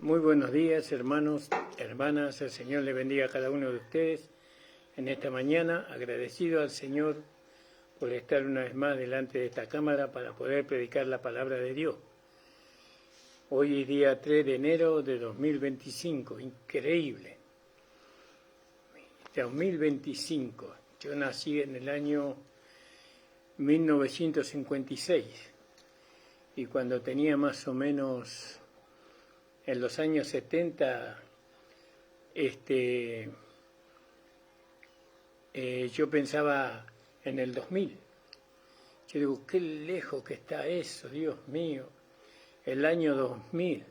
Muy buenos días, hermanos, hermanas. El Señor le bendiga a cada uno de ustedes en esta mañana. Agradecido al Señor por estar una vez más delante de esta cámara para poder predicar la palabra de Dios. Hoy es día 3 de enero de 2025. Increíble. 2025. Yo nací en el año 1956 y cuando tenía más o menos en los años 70, yo pensaba en el 2000. Yo digo, qué lejos que está eso, Dios mío, el año 2000.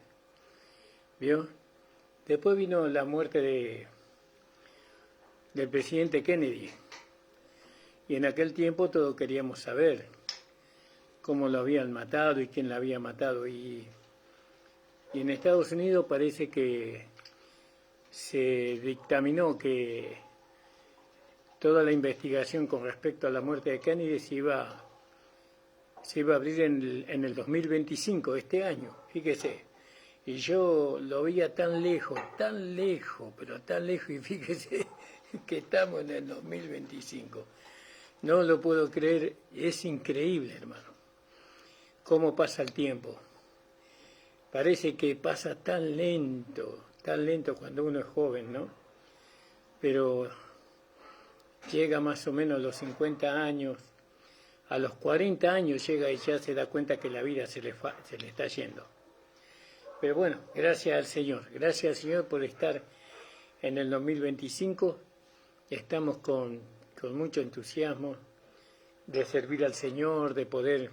¿Vio? Después vino la muerte del presidente Kennedy. Y en aquel tiempo todos queríamos saber cómo lo habían matado y quién lo había matado. Y en Estados Unidos parece que se dictaminó que toda la investigación con respecto a la muerte de Kennedy se iba a abrir en el 2025, este año, fíjese. Y yo lo veía tan lejos, pero tan lejos, y fíjese que estamos en el 2025. No lo puedo creer, es increíble, hermano, cómo pasa el tiempo. Parece que pasa tan lento cuando uno es joven, ¿no? Pero llega más o menos a los 50 años, a los 40 años llega y ya se da cuenta que la vida se le está yendo. Pero bueno, gracias al Señor por estar en el 2025. Estamos con mucho entusiasmo de servir al Señor, de poder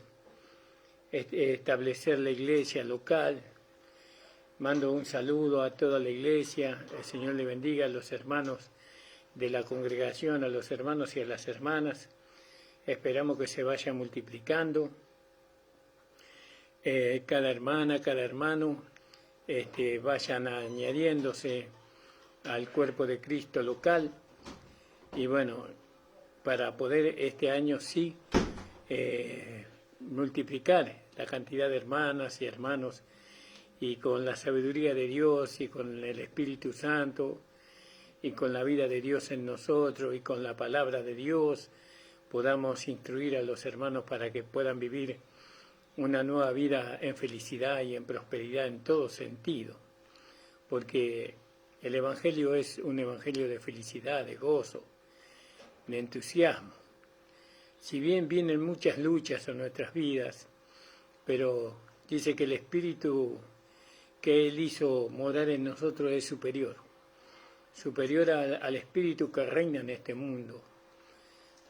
establecer la iglesia local. Mando un saludo a toda la iglesia. El Señor le bendiga a los hermanos de la congregación, a los hermanos y a las hermanas. Esperamos que se vaya multiplicando. Cada hermana, cada hermano vayan añadiéndose al cuerpo de Cristo local. Y bueno, para poder este año sí multiplicar la cantidad de hermanas y hermanos, y con la sabiduría de Dios y con el Espíritu Santo y con la vida de Dios en nosotros y con la palabra de Dios podamos instruir a los hermanos para que puedan vivir una nueva vida en felicidad y en prosperidad en todo sentido, porque el Evangelio es un Evangelio de felicidad, de gozo, de entusiasmo. Si bien vienen muchas luchas en nuestras vidas, pero dice que el Espíritu que Él hizo morar en nosotros es superior al Espíritu que reina en este mundo.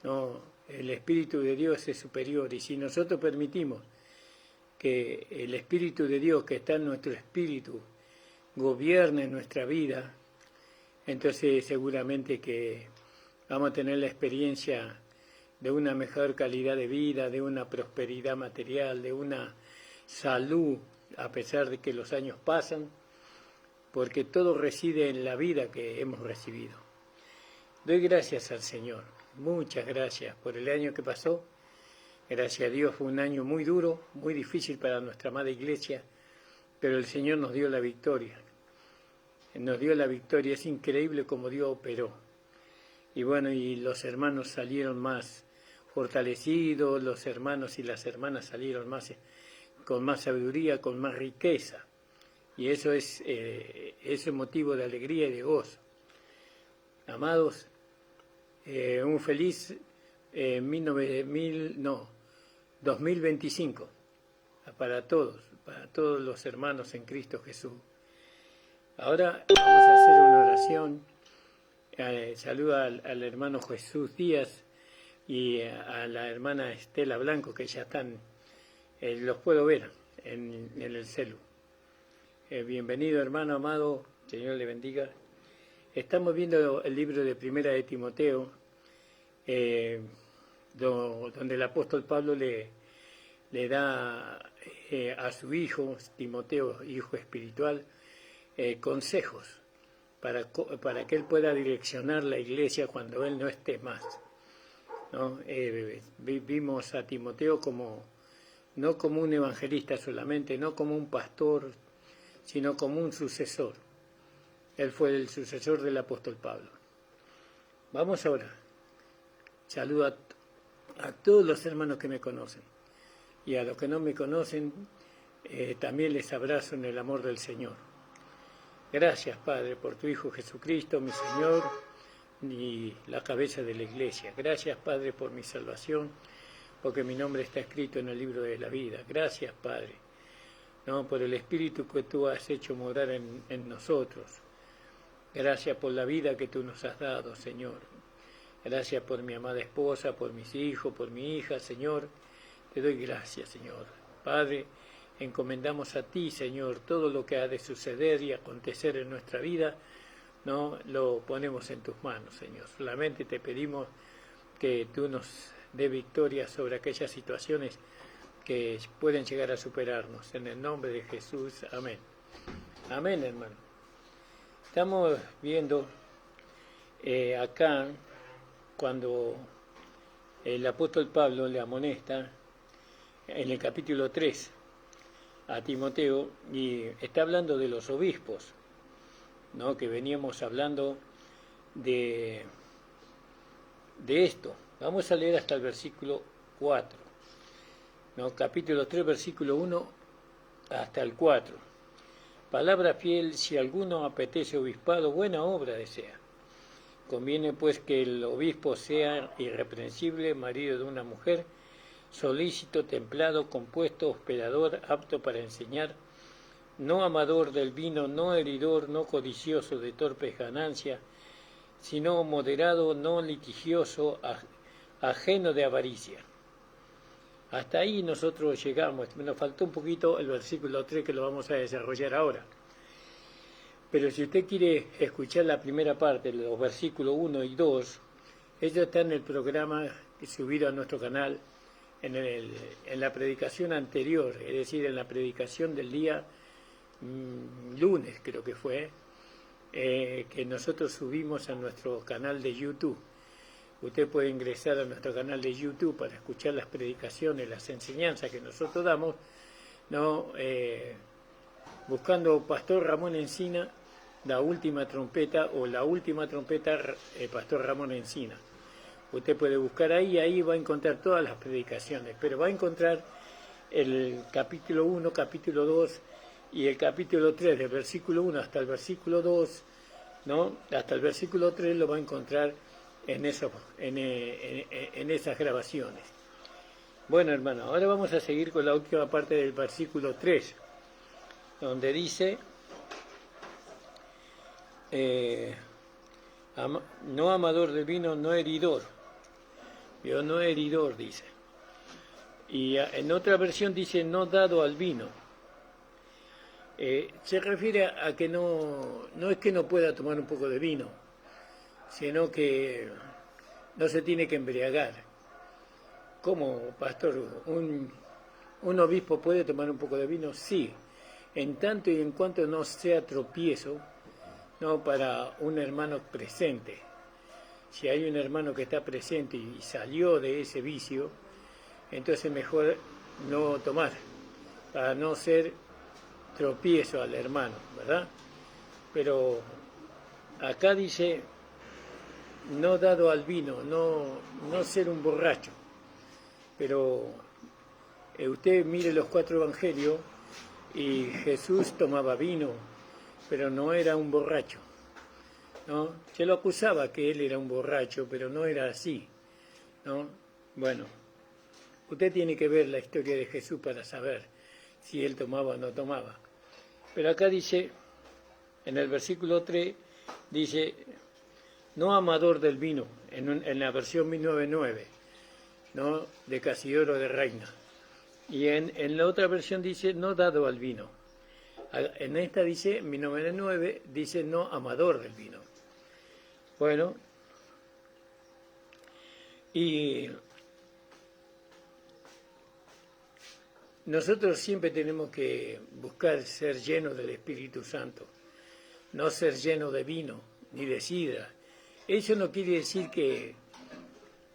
No, el Espíritu de Dios es superior, y si nosotros permitimos que el Espíritu de Dios que está en nuestro espíritu gobierne nuestra vida, entonces seguramente que vamos a tener la experiencia de una mejor calidad de vida, de una prosperidad material, de una salud, a pesar de que los años pasan, porque todo reside en la vida que hemos recibido. Doy gracias al Señor, muchas gracias por el año que pasó. Gracias a Dios fue un año muy duro, muy difícil para nuestra amada iglesia, pero el Señor nos dio la victoria. Es increíble cómo Dios operó. Y bueno, y los hermanos salieron más fortalecidos, los hermanos y las hermanas salieron con más sabiduría, con más riqueza. Y eso es motivo de alegría y de gozo. Amados, un feliz 2025 para todos los hermanos en Cristo Jesús. Ahora vamos a hacer una oración. Saluda al hermano Jesús Díaz y a la hermana Estela Blanco, que ya están, los puedo ver en el celu. Bienvenido, hermano amado, Señor le bendiga. Estamos viendo el libro de Primera de Timoteo, donde el apóstol Pablo le da a su hijo, Timoteo, hijo espiritual, consejos para que él pueda direccionar la iglesia cuando él no esté más, ¿no? Vimos a Timoteo no como un evangelista solamente, no como un pastor, sino como un sucesor. Él fue el sucesor del apóstol Pablo. Vamos ahora. Saludo a todos los hermanos que me conocen, y a los que no me conocen, también les abrazo en el amor del Señor. Gracias, Padre, por tu Hijo Jesucristo, mi Señor, y la cabeza de la Iglesia. Gracias, Padre, por mi salvación, porque mi nombre está escrito en el libro de la vida. Gracias, Padre, por el Espíritu que tú has hecho morar en nosotros. Gracias por la vida que tú nos has dado, Señor. Gracias por mi amada esposa, por mis hijos, por mi hija, Señor. Te doy gracias, Señor. Padre, encomendamos a ti, Señor, todo lo que ha de suceder y acontecer en nuestra vida, lo ponemos en tus manos, Señor. Solamente te pedimos que tú nos dé victoria sobre aquellas situaciones que pueden llegar a superarnos. En el nombre de Jesús, amén. Amén, hermano. Estamos viendo acá cuando el apóstol Pablo le amonesta en el capítulo 3 a Timoteo, y está hablando de los obispos, que veníamos hablando de esto. Vamos a leer hasta el versículo 4, capítulo 3, versículo 1 hasta el 4. Palabra fiel: si alguno apetece obispado, buena obra desea. Conviene pues que el obispo sea irreprensible, marido de una mujer, solícito, templado, compuesto, hospedador, apto para enseñar, no amador del vino, no heridor, no codicioso de torpes ganancias, sino moderado, no litigioso, ajeno de avaricia. Hasta ahí nosotros llegamos. Nos faltó un poquito el versículo 3, que lo vamos a desarrollar ahora. Pero si usted quiere escuchar la primera parte, los versículos 1 y 2, ello está en el programa subido a nuestro canal en la predicación anterior, es decir, en la predicación del día lunes, creo que fue, que nosotros subimos a nuestro canal de YouTube. Usted puede ingresar a nuestro canal de YouTube para escuchar las predicaciones, las enseñanzas que nosotros damos, buscando Pastor Ramón Encina, la última trompeta, o la última trompeta, Pastor Ramón Encina. Usted puede buscar ahí va a encontrar todas las predicaciones, pero va a encontrar el capítulo 1, capítulo 2 y el capítulo 3, del versículo 1 hasta el versículo 2, hasta el versículo 3 lo va a encontrar en esas grabaciones. Bueno, hermano, ahora vamos a seguir con la última parte del versículo 3, donde dice: no amador del vino, no heridor. Yo no heridor, dice. Y en otra versión dice no dado al vino. Se refiere a que no es que no pueda tomar un poco de vino, sino que no se tiene que embriagar. ¿Cómo, pastor? ¿Un obispo puede tomar un poco de vino? Sí, en tanto y en cuanto no sea tropiezo para un hermano presente. Si hay un hermano que está presente y salió de ese vicio, entonces mejor no tomar, para no ser tropiezo al hermano, ¿verdad? Pero acá dice no dado al vino, no ser un borracho. Pero usted mire los 4 evangelios y Jesús tomaba vino, pero no era un borracho, Se lo acusaba que él era un borracho, pero no era así, Bueno, usted tiene que ver la historia de Jesús para saber si él tomaba o no tomaba. Pero acá dice, en el versículo 3, dice, no amador del vino, en la versión 1909, de Casidoro de Reina. Y en la otra versión dice, no dado al vino. En esta dice, 1909, dice, no amador del vino. Bueno, y nosotros siempre tenemos que buscar ser llenos del Espíritu Santo, no ser llenos de vino ni de sidra. Eso no quiere decir que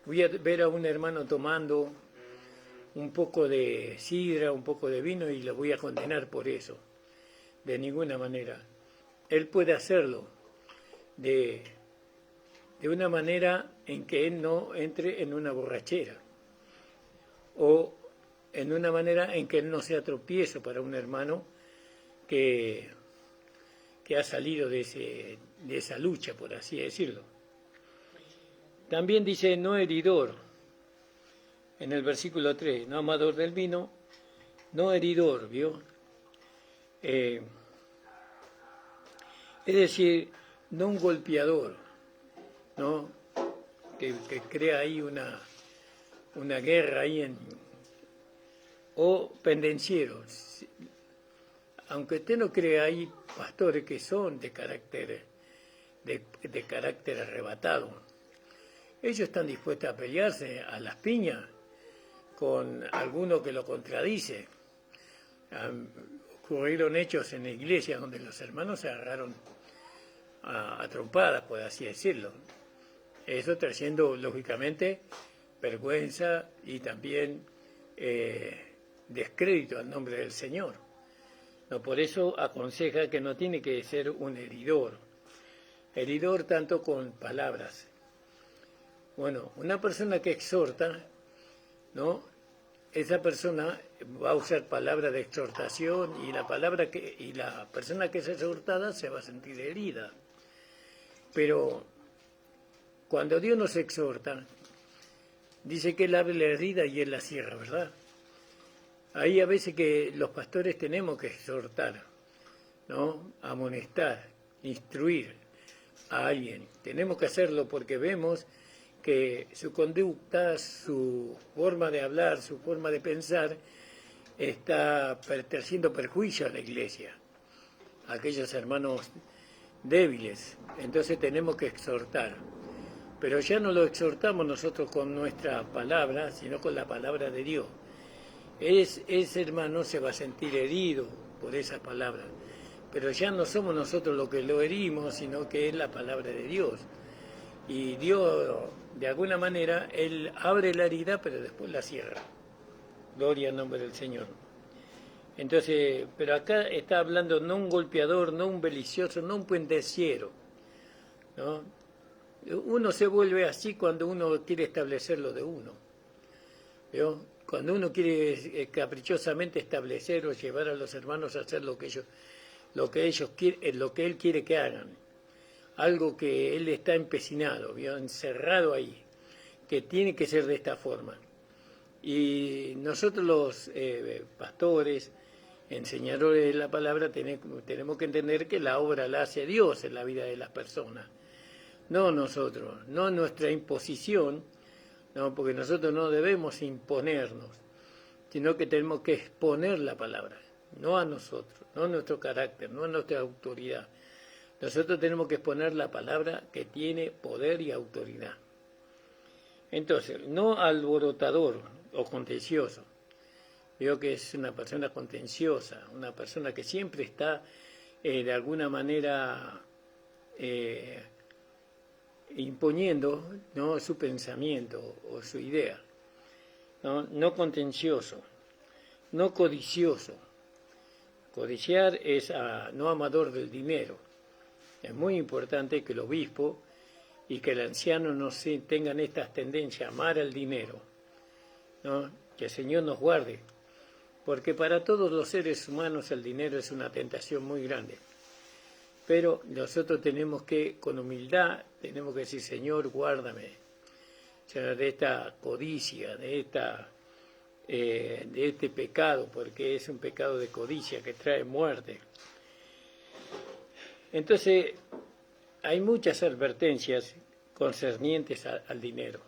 voy a ver a un hermano tomando un poco de sidra, un poco de vino y lo voy a condenar por eso. de ninguna manera. Él puede hacerlo de una manera en que él no entre en una borrachera, o en una manera en que él no sea tropiezo para un hermano que ha salido de esa lucha, por así decirlo. También dice no heridor, en el versículo 3, no amador del vino, no heridor, ¿vio? Es decir, no un golpeador, ¿no? Que crea ahí una guerra ahí o pendenciero. Aunque usted no crea, hay pastores que son de carácter arrebatado. Ellos están dispuestos a pelearse a las piñas con alguno que lo contradice. Ocurrieron hechos en la iglesia donde los hermanos se agarraron a trompadas, por así decirlo. Eso trayendo, lógicamente, vergüenza y también descrédito al nombre del Señor. No, por eso aconseja que no tiene que ser un heridor tanto con palabras. Bueno, una persona que exhorta, ¿no? Esa persona va a usar palabras de exhortación y la persona que es exhortada se va a sentir herida. Pero cuando Dios nos exhorta, dice que Él abre la herida y Él la cierra, ¿verdad? Ahí a veces que los pastores tenemos que exhortar, ¿no? Amonestar, instruir a alguien. Tenemos que hacerlo porque vemos que su conducta, su forma de hablar, su forma de pensar, está trayendo perjuicio a la iglesia, a aquellos hermanos débiles. Entonces tenemos que exhortar. Pero ya no lo exhortamos nosotros con nuestra palabra, sino con la palabra de Dios. Ese hermano se va a sentir herido por esa palabra, pero ya no somos nosotros los que lo herimos, sino que es la palabra de Dios. Y Dios, de alguna manera, Él abre la herida, pero después la cierra. Gloria al nombre del Señor. Entonces, pero acá está hablando no un golpeador, no un belicioso, no un pendenciero, ¿no? Uno se vuelve así cuando uno quiere establecer lo de uno, ¿vio? Cuando uno quiere caprichosamente establecer o llevar a los hermanos a hacer lo que él quiere que hagan, algo que él está empecinado, ¿vio? Encerrado ahí, que tiene que ser de esta forma. Y nosotros los pastores, enseñadores de la palabra, tenemos que entender que la obra la hace Dios en la vida de las personas, no nosotros, no nuestra imposición. No, porque nosotros no debemos imponernos, sino que tenemos que exponer la palabra, no a nosotros, no a nuestro carácter, no a nuestra autoridad. Nosotros tenemos que exponer la palabra que tiene poder y autoridad. Entonces, no alborotador o contencioso. Veo que es una persona contenciosa, una persona que siempre está de alguna manera imponiendo, ¿no?, su pensamiento o su idea, no contencioso, no codicioso. Codiciar es no amador del dinero. Es muy importante que el obispo y que el anciano no tengan estas tendencias a amar al dinero, ¿no? Que el Señor nos guarde, porque para todos los seres humanos el dinero es una tentación muy grande. Pero nosotros tenemos que, con humildad, tenemos que decir: Señor, guárdame, Señor, de esta codicia, de este pecado, porque es un pecado de codicia que trae muerte. Entonces, hay muchas advertencias concernientes al dinero.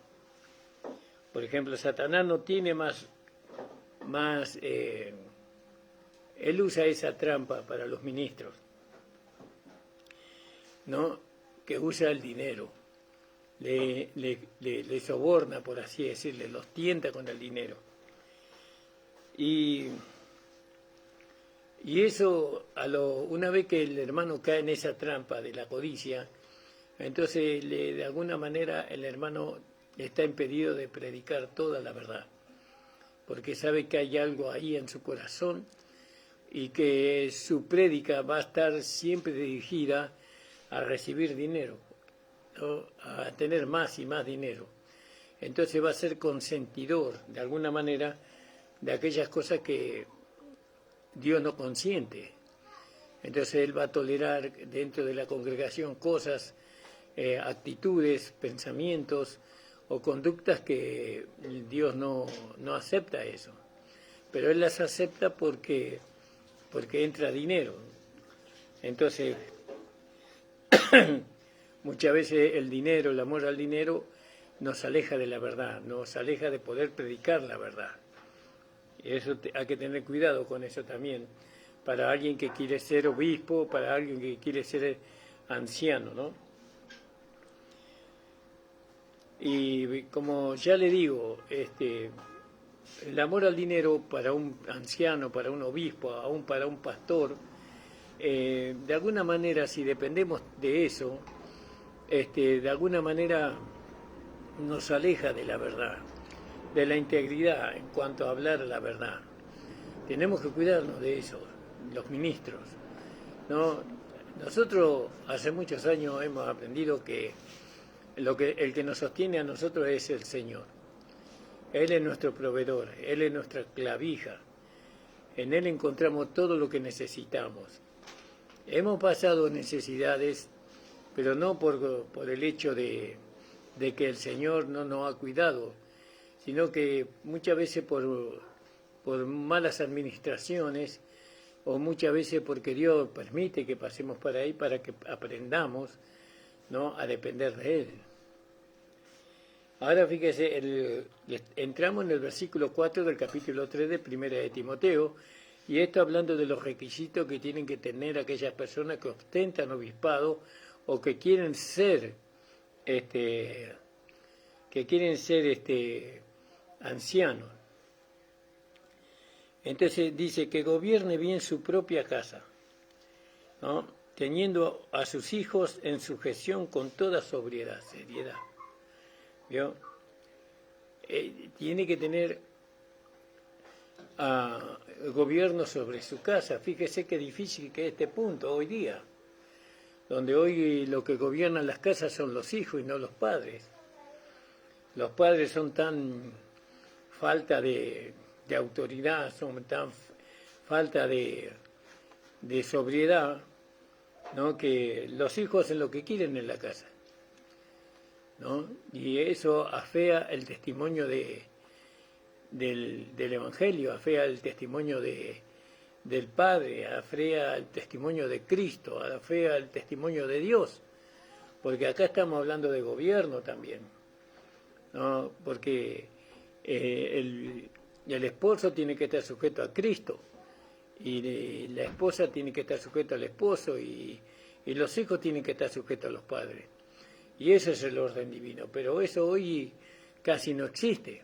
Por ejemplo, Satanás no tiene él usa esa trampa para los ministros, ¿no?, que usa el dinero, le soborna, por así decirle, los tienta con el dinero. Y eso, una vez que el hermano cae en esa trampa de la codicia, entonces de alguna manera el hermano está impedido de predicar toda la verdad, porque sabe que hay algo ahí en su corazón, y que su prédica va a estar siempre dirigida a recibir dinero, ¿no? A tener más y más dinero. Entonces va a ser consentidor, de alguna manera, de aquellas cosas que Dios no consiente. Entonces él va a tolerar dentro de la congregación cosas, actitudes, pensamientos o conductas que Dios no acepta eso. Pero él las acepta porque entra dinero. Entonces, muchas veces el dinero, el amor al dinero, nos aleja de la verdad, nos aleja de poder predicar la verdad. Y eso hay que tener cuidado con eso también, para alguien que quiere ser obispo, para alguien que quiere ser anciano, ¿no? Y como ya le digo, el amor al dinero para un anciano, para un obispo, aún para un pastor, de alguna manera, si dependemos de eso, de alguna manera nos aleja de la verdad, de la integridad en cuanto a hablar la verdad. Tenemos que cuidarnos de eso, los ministros, ¿no? Nosotros hace muchos años hemos aprendido que el que nos sostiene a nosotros es el Señor. Él es nuestro proveedor, Él es nuestra clavija. En Él encontramos todo lo que necesitamos. Hemos pasado necesidades, pero no por el hecho de que el Señor no nos ha cuidado, sino que muchas veces por malas administraciones, o muchas veces porque Dios permite que pasemos por ahí para que aprendamos, ¿no?, a depender de Él. Ahora fíjese, entramos en el versículo 4 del capítulo 3 de Primera de Timoteo, y esto hablando de los requisitos que tienen que tener aquellas personas que ostentan obispado o que quieren ser ancianos. Entonces dice que gobierne bien su propia casa, ¿no?, teniendo a sus hijos en sujeción con toda sobriedad, seriedad. ¿Vio? Tiene que tener gobierno sobre su casa. Fíjese qué difícil que es este punto hoy día, donde hoy lo que gobiernan las casas son los hijos y no los padres. Los padres son tan falta de autoridad, son tan falta de sobriedad, ¿no?, que los hijos hacen lo que quieren en la casa, ¿no? Y eso afea el testimonio del Evangelio, afea el testimonio del Padre, afea el testimonio de Cristo, afea el testimonio de Dios, porque acá estamos hablando de gobierno también, ¿no? Porque el esposo tiene que estar sujeto a Cristo, y la esposa tiene que estar sujeta al esposo, y los hijos tienen que estar sujetos a los padres. Y ese es el orden divino, pero eso hoy casi no existe.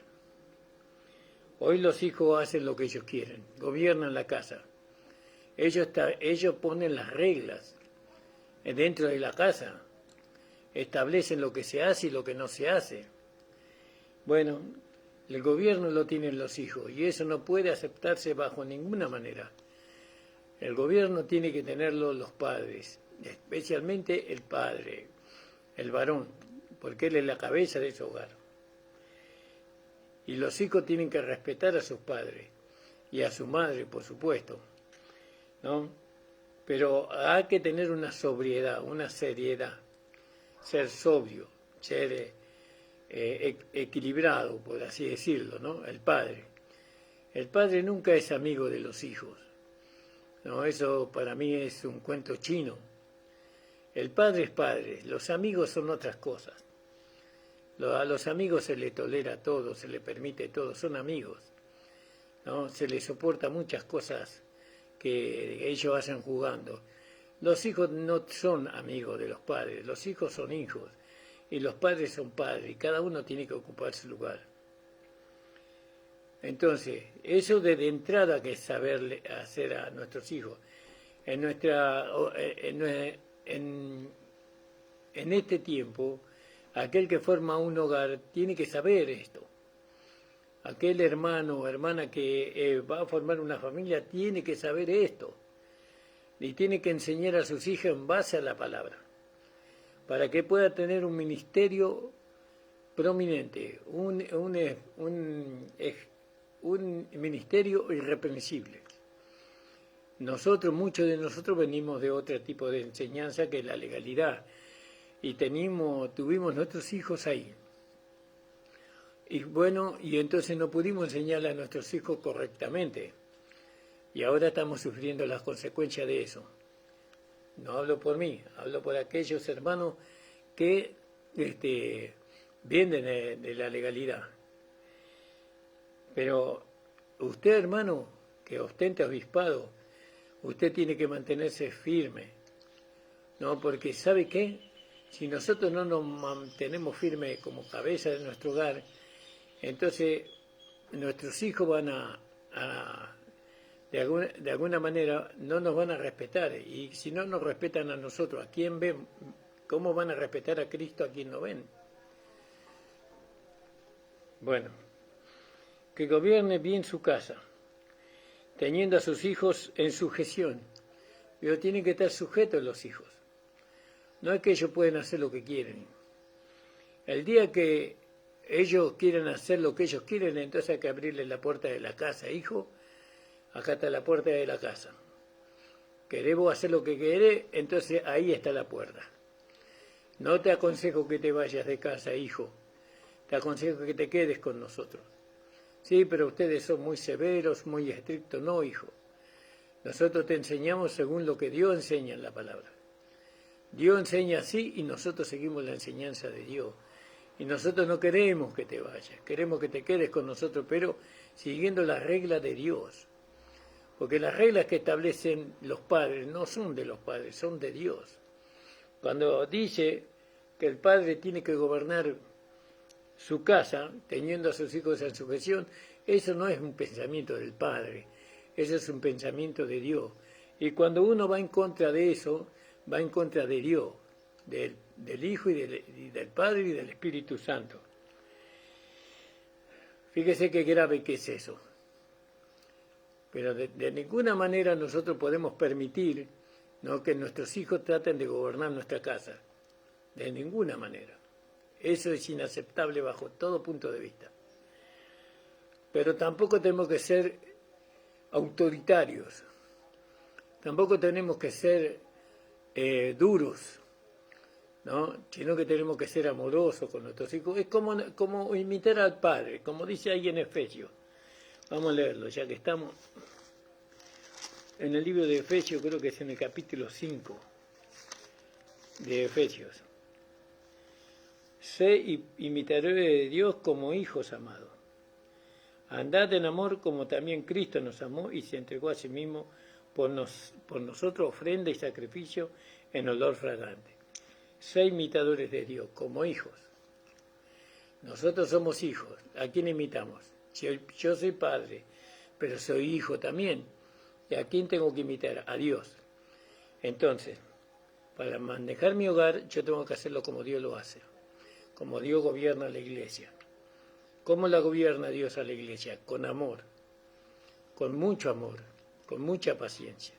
Hoy los hijos hacen lo que ellos quieren, gobiernan la casa. Ellos ponen las reglas dentro de la casa, establecen lo que se hace y lo que no se hace. Bueno, el gobierno lo tienen los hijos y eso no puede aceptarse bajo ninguna manera. El gobierno tiene que tenerlo los padres, especialmente el padre, el varón, porque él es la cabeza de ese hogar. Y los hijos tienen que respetar a sus padres y a su madre, por supuesto, ¿no? Pero hay que tener una sobriedad, una seriedad, ser sobrio, ser equilibrado, por así decirlo, ¿no? El padre nunca es amigo de los hijos, ¿no? Eso para mí es un cuento chino. El padre es padre, los amigos son otras cosas. A los amigos se les tolera todo, se les permite todo, son amigos, ¿no? Se les soporta muchas cosas que ellos hacen jugando. Los hijos no son amigos de los padres, los hijos son hijos y los padres son padres y cada uno tiene que ocupar su lugar. Entonces, eso de entrada que es saber hacer a nuestros hijos. En este tiempo, aquel que forma un hogar tiene que saber esto. Aquel hermano o hermana que va a formar una familia tiene que saber esto y tiene que enseñar a sus hijas en base a la palabra, para que pueda tener un ministerio prominente, un ministerio irreprensible. Muchos de nosotros venimos de otro tipo de enseñanza que es la legalidad, y tuvimos nuestros hijos ahí. Y bueno, y entonces no pudimos enseñarle a nuestros hijos correctamente. Y ahora estamos sufriendo las consecuencias de eso. No hablo por mí, hablo por aquellos hermanos que vienen de la legalidad. Pero usted, hermano, que ostenta obispado, usted tiene que mantenerse firme, ¿no? Porque ¿sabe qué? Si nosotros no nos mantenemos firmes como cabeza de nuestro hogar, entonces nuestros hijos van de alguna manera no nos van a respetar, y si no nos respetan a nosotros, ¿a quién ven? ¿Cómo van a respetar a Cristo a quien no ven? Bueno, que gobierne bien su casa, teniendo a sus hijos en sujeción, pero tienen que estar sujetos los hijos. No es que ellos pueden hacer lo que quieren. El día que ellos quieren hacer lo que ellos quieren, entonces hay que abrirles la puerta de la casa. Hijo, acá está la puerta de la casa. ¿Queremos hacer lo que querés? Entonces ahí está la puerta. No te aconsejo que te vayas de casa, hijo. Te aconsejo que te quedes con nosotros. Sí, pero ustedes son muy severos, muy estrictos. No, hijo. Nosotros te enseñamos según lo que Dios enseña en la palabra. Dios enseña así y nosotros seguimos la enseñanza de Dios. Y nosotros no queremos que te vayas, queremos que te quedes con nosotros, pero siguiendo las reglas de Dios. Porque las reglas que establecen los padres no son de los padres, son de Dios. Cuando dice que el padre tiene que gobernar su casa, teniendo a sus hijos en sujeción, eso no es un pensamiento del padre, eso es un pensamiento de Dios. Y cuando uno va en contra de eso, va en contra de Dios, del Hijo y del Padre y del Espíritu Santo. Fíjese qué grave que es eso. Pero de ninguna manera nosotros podemos permitir, ¿no?, que nuestros hijos traten de gobernar nuestra casa. De ninguna manera. Eso es inaceptable bajo todo punto de vista. Pero tampoco tenemos que ser autoritarios. Tampoco tenemos que ser duros, ¿no? Sino que tenemos que ser amorosos con nuestros hijos. Es como imitar al Padre, como dice ahí en Efesios. Vamos a leerlo, ya que estamos en el libro de Efesios, creo que es en el capítulo 5 de Efesios. Sé imitadores de Dios como hijos amados. Andad en amor como también Cristo nos amó y se entregó a sí mismo por nosotros, ofrenda y sacrificio en olor fragante. Sé imitadores de Dios como hijos. Nosotros somos hijos. ¿A quién imitamos? Yo soy padre, pero soy hijo también. ¿Y a quién tengo que imitar? A Dios. Entonces, para manejar mi hogar, yo tengo que hacerlo como Dios lo hace, como Dios gobierna la iglesia. ¿Cómo la gobierna Dios a la iglesia? Con amor, con mucho amor, con mucha paciencia,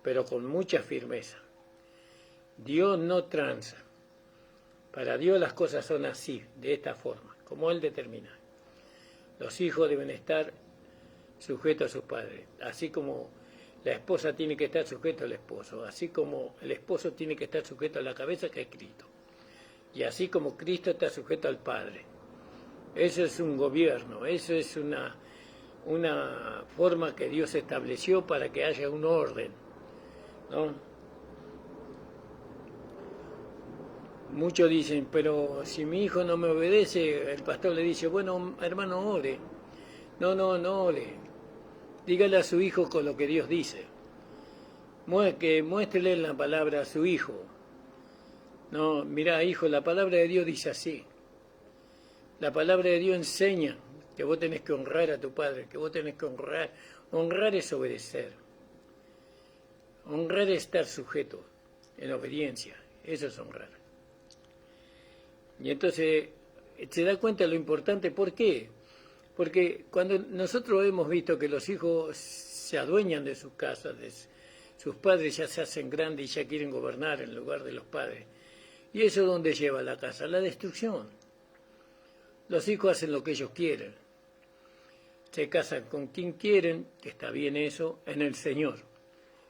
pero con mucha firmeza. Dios no tranza. Para Dios las cosas son así, de esta forma, como Él determina. Los hijos deben estar sujetos a sus padres, así como la esposa tiene que estar sujeta al esposo, así como el esposo tiene que estar sujeto a la cabeza que es Cristo, y así como Cristo está sujeto al Padre. Eso es un gobierno, eso es una forma que Dios estableció para que haya un orden, ¿no? Muchos dicen, pero si mi hijo no me obedece, el pastor le dice, bueno, hermano, ore. No ore. Dígale a su hijo con lo que Dios dice. Que muéstrele en la palabra a su hijo. No, mirá, hijo, la palabra de Dios dice así. La palabra de Dios enseña que vos tenés que honrar a tu padre, que vos tenés que honrar. Honrar es obedecer. Honrar es estar sujeto en obediencia. Eso es honrar. Y entonces se da cuenta de lo importante. ¿Por qué? Porque cuando nosotros hemos visto que los hijos se adueñan de sus casas, sus padres ya se hacen grandes y ya quieren gobernar en lugar de los padres. ¿Y eso dónde lleva la casa? La destrucción. Los hijos hacen lo que ellos quieren. Se casan con quien quieren, que está bien eso, en el Señor.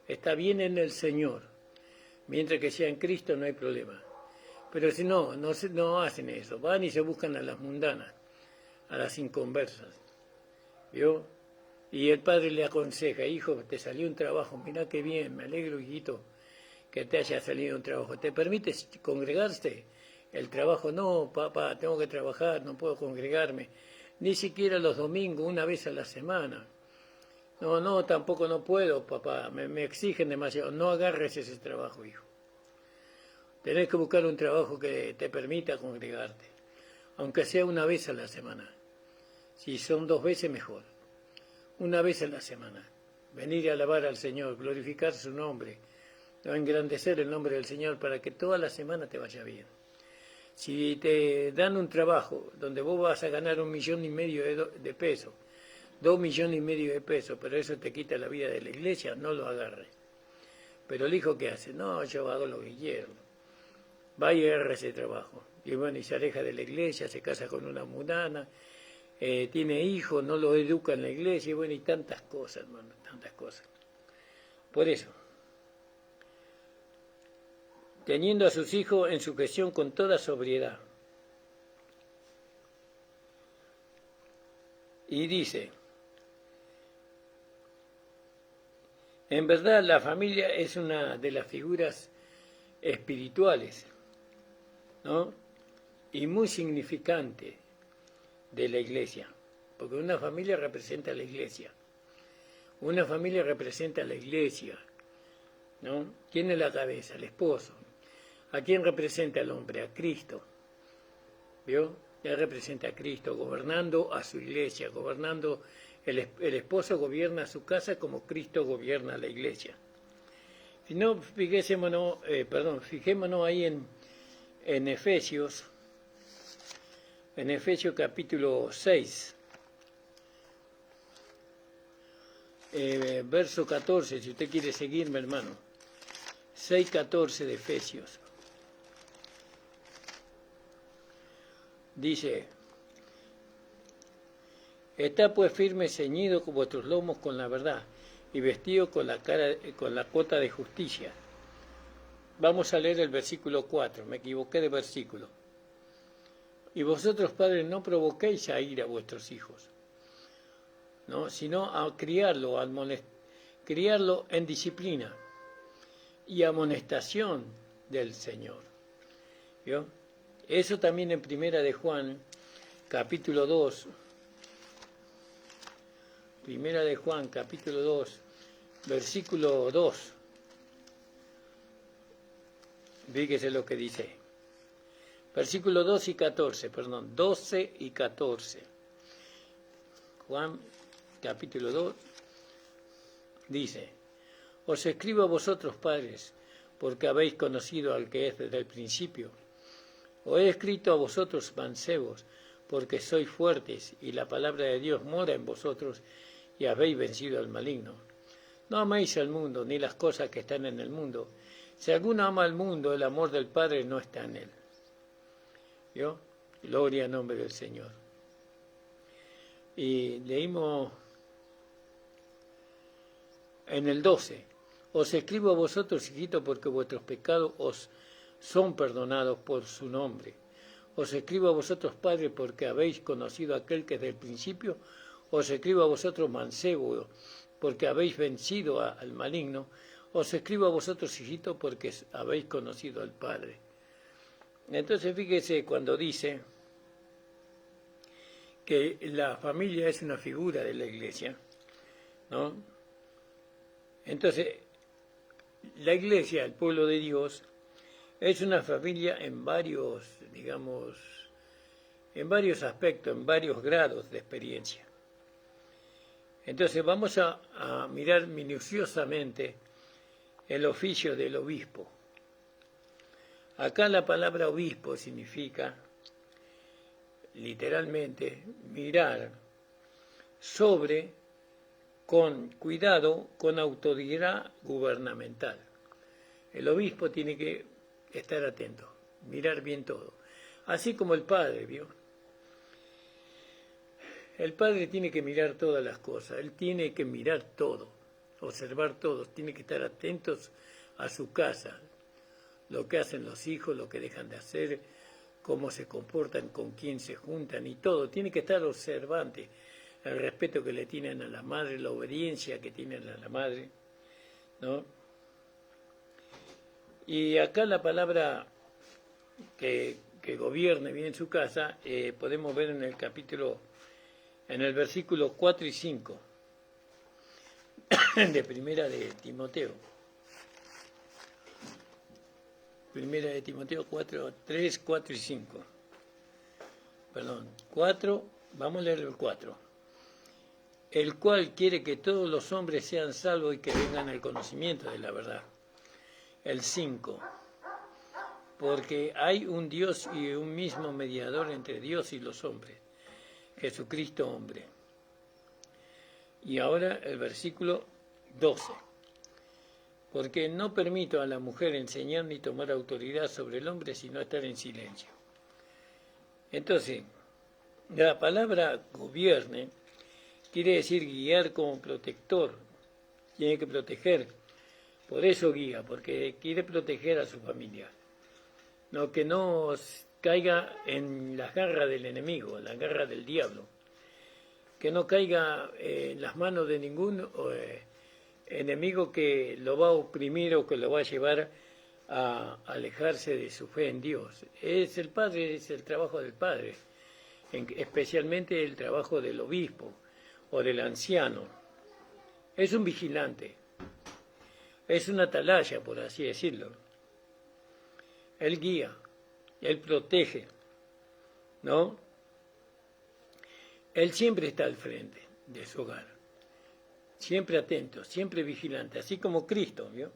Está bien en el Señor. Mientras que sea en Cristo no hay problema. Pero si no hacen eso. Van y se buscan a las mundanas, a las inconversas. ¿Vio? Y el padre le aconseja, hijo, te salió un trabajo, mirá qué bien, me alegro, hijito, que te haya salido un trabajo. ¿Te permites congregarse? El trabajo, no, papá, tengo que trabajar, no puedo congregarme. Ni siquiera los domingos, una vez a la semana. No, tampoco no puedo, papá, me exigen demasiado. No agarres ese trabajo, hijo. Tenés que buscar un trabajo que te permita congregarte, aunque sea una vez a la semana. Si son 2 veces, mejor. Una vez a la semana. Venir a alabar al Señor, glorificar su nombre, engrandecer el nombre del Señor para que toda la semana te vaya bien. Si te dan un trabajo donde vos vas a ganar 1,5 millones de pesos, 2,5 millones de pesos, pero eso te quita la vida de la iglesia, no lo agarres. Pero el hijo, ¿qué hace? No, yo hago lo que quiero. Va y agarra ese trabajo. Y bueno, y se aleja de la iglesia, se casa con una mundana, tiene hijos, no lo educa en la iglesia, y bueno, y tantas cosas, hermano, tantas cosas. Por eso, teniendo a sus hijos en sujeción con toda sobriedad. Y dice, en verdad la familia es una de las figuras espirituales, ¿no? Y muy significante de la iglesia, porque una familia representa a la iglesia. Una familia representa a la iglesia, ¿no? ¿Quién es la cabeza? El esposo. ¿A quién representa el hombre? A Cristo. ¿Vio? Él representa a Cristo, gobernando a su iglesia, gobernando, el esposo gobierna su casa como Cristo gobierna la iglesia. Si no, fijémonos ahí en Efesios capítulo 6, verso 14, si usted quiere seguirme, hermano. 6:14 de Efesios. Dice, está pues firme, ceñido con vuestros lomos con la verdad, y vestido con la cota de justicia. Vamos a leer el versículo 4, me equivoqué de versículo. Y vosotros, padres, no provoquéis a ira a vuestros hijos, ¿no? Sino a criarlo en disciplina y amonestación del Señor. ¿Vio? Eso también en Primera de Juan, capítulo 2. Primera de Juan, capítulo 2, versículo 2. Fíjese lo que dice. Versículo 12 y 14. Juan, capítulo 2, dice, os escribo a vosotros, padres, porque habéis conocido al que es desde el principio. Os he escrito a vosotros, mancebos, porque sois fuertes, y la palabra de Dios mora en vosotros, y habéis vencido al maligno. No améis al mundo, ni las cosas que están en el mundo. Si alguno ama al mundo, el amor del Padre no está en él. ¿Vio? Gloria al nombre del Señor. Y leímos en el 12. Os escribo a vosotros, hijitos, porque vuestros pecados os son perdonados por su nombre. Os escribo a vosotros, padres, porque habéis conocido a aquel que desde el principio. Os escribo a vosotros, mancebos, porque habéis vencido al maligno. Os escribo a vosotros, hijitos, porque habéis conocido al Padre. Entonces, fíjese cuando dice que la familia es una figura de la iglesia, ¿no? Entonces, la iglesia, el pueblo de Dios, es una familia en varios, en varios aspectos, en varios grados de experiencia. Entonces, vamos a mirar minuciosamente el oficio del obispo. Acá la palabra obispo significa, literalmente, mirar con cuidado, con autoridad gubernamental. El obispo tiene que estar atento, mirar bien todo. Así como el padre, ¿vio? El padre tiene que mirar todas las cosas, él tiene que mirar todo, observar todo, tiene que estar atentos a su casa, lo que hacen los hijos, lo que dejan de hacer, cómo se comportan, con quién se juntan y todo. Tiene que estar observante, el respeto que le tienen a la madre, la obediencia que tienen a la madre, ¿no? Y acá la palabra que gobierne bien su casa, podemos ver en el capítulo, en el versículo 4 y 5 de Primera de Timoteo. Primera de Timoteo 3, 4 y 5. Perdón, 4, vamos a leer el 4. El cual quiere que todos los hombres sean salvos y que vengan al conocimiento de la verdad. El 5. Porque hay un Dios y un mismo mediador entre Dios y los hombres, Jesucristo hombre. Y ahora el versículo 12. Porque no permito a la mujer enseñar ni tomar autoridad sobre el hombre, sino estar en silencio. Entonces, la palabra gobierne quiere decir guiar como protector, tiene que proteger, por eso guía, porque quiere proteger a su familia, no que no caiga en las garras del enemigo, en las garras del diablo, que no caiga en las manos de ningún enemigo que lo va a oprimir o que lo va a llevar a alejarse de su fe en Dios. Es el padre, es el trabajo del padre, especialmente el trabajo del obispo o del anciano. Es un vigilante, es una atalaya, por así decirlo. Él guía, él protege, ¿no? Él siempre está al frente de su hogar, siempre atento, siempre vigilante, así como Cristo, ¿vio?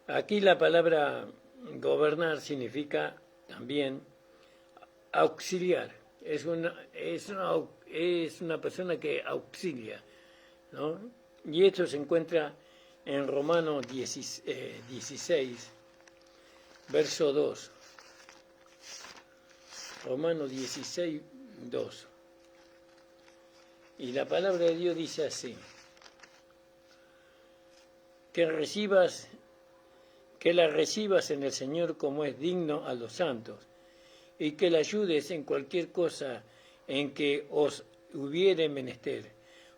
Aquí la palabra gobernar significa también auxiliar, es una persona que auxilia, ¿no? Y esto se encuentra en Romanos 16, verso 2. Romanos 16, 2. Y la palabra de Dios dice así: que la recibas en el Señor como es digno a los santos, y que la ayudes en cualquier cosa en que os hubiere menester,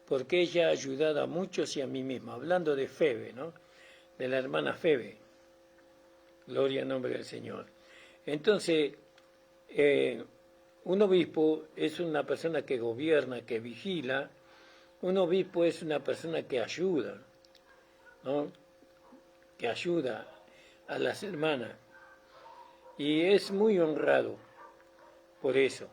porque ella ha ayudado a muchos y a mí mismo. Hablando de Febe, ¿no? De la hermana Febe. Gloria al nombre del Señor. Entonces, un obispo es una persona que gobierna, que vigila. Un obispo es una persona que ayuda, ¿no? Que ayuda a las hermanas. Y es muy honrado por eso.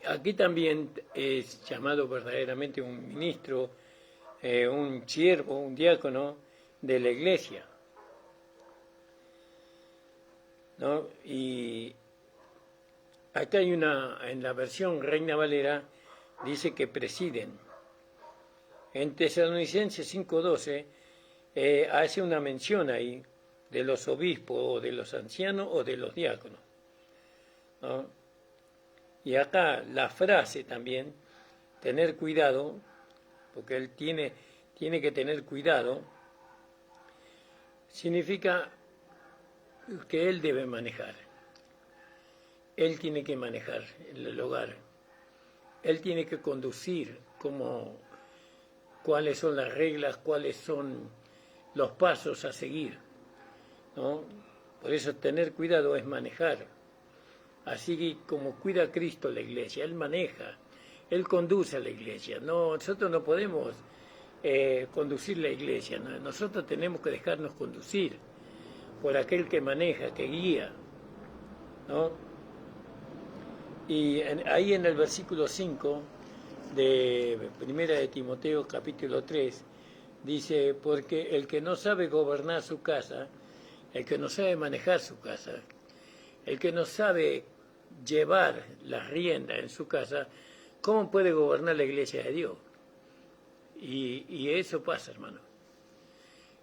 Aquí también es llamado verdaderamente un ministro, un siervo, un diácono de la iglesia, ¿no? Y acá hay en la versión Reina Valera, dice que presiden. En Tesalonicenses 5:12 hace una mención ahí de los obispos, o de los ancianos, o de los diáconos, ¿no? Y acá la frase también, tener cuidado, porque él tiene que tener cuidado, significa que él debe manejar. Él tiene que manejar el hogar. Él tiene que conducir cuáles son las reglas, cuáles son los pasos a seguir, ¿no? Por eso tener cuidado es manejar. Así como cuida Cristo la iglesia, Él maneja, Él conduce a la iglesia. No, nosotros no podemos conducir la iglesia, ¿no? Nosotros tenemos que dejarnos conducir por aquel que maneja, que guía, ¿no? Y ahí en el versículo 5 de Primera de Timoteo, capítulo 3, dice: porque el que no sabe gobernar su casa, el que no sabe manejar su casa, El que no sabe llevar las riendas en su casa, ¿cómo puede gobernar la iglesia de Dios? Y eso pasa, hermano.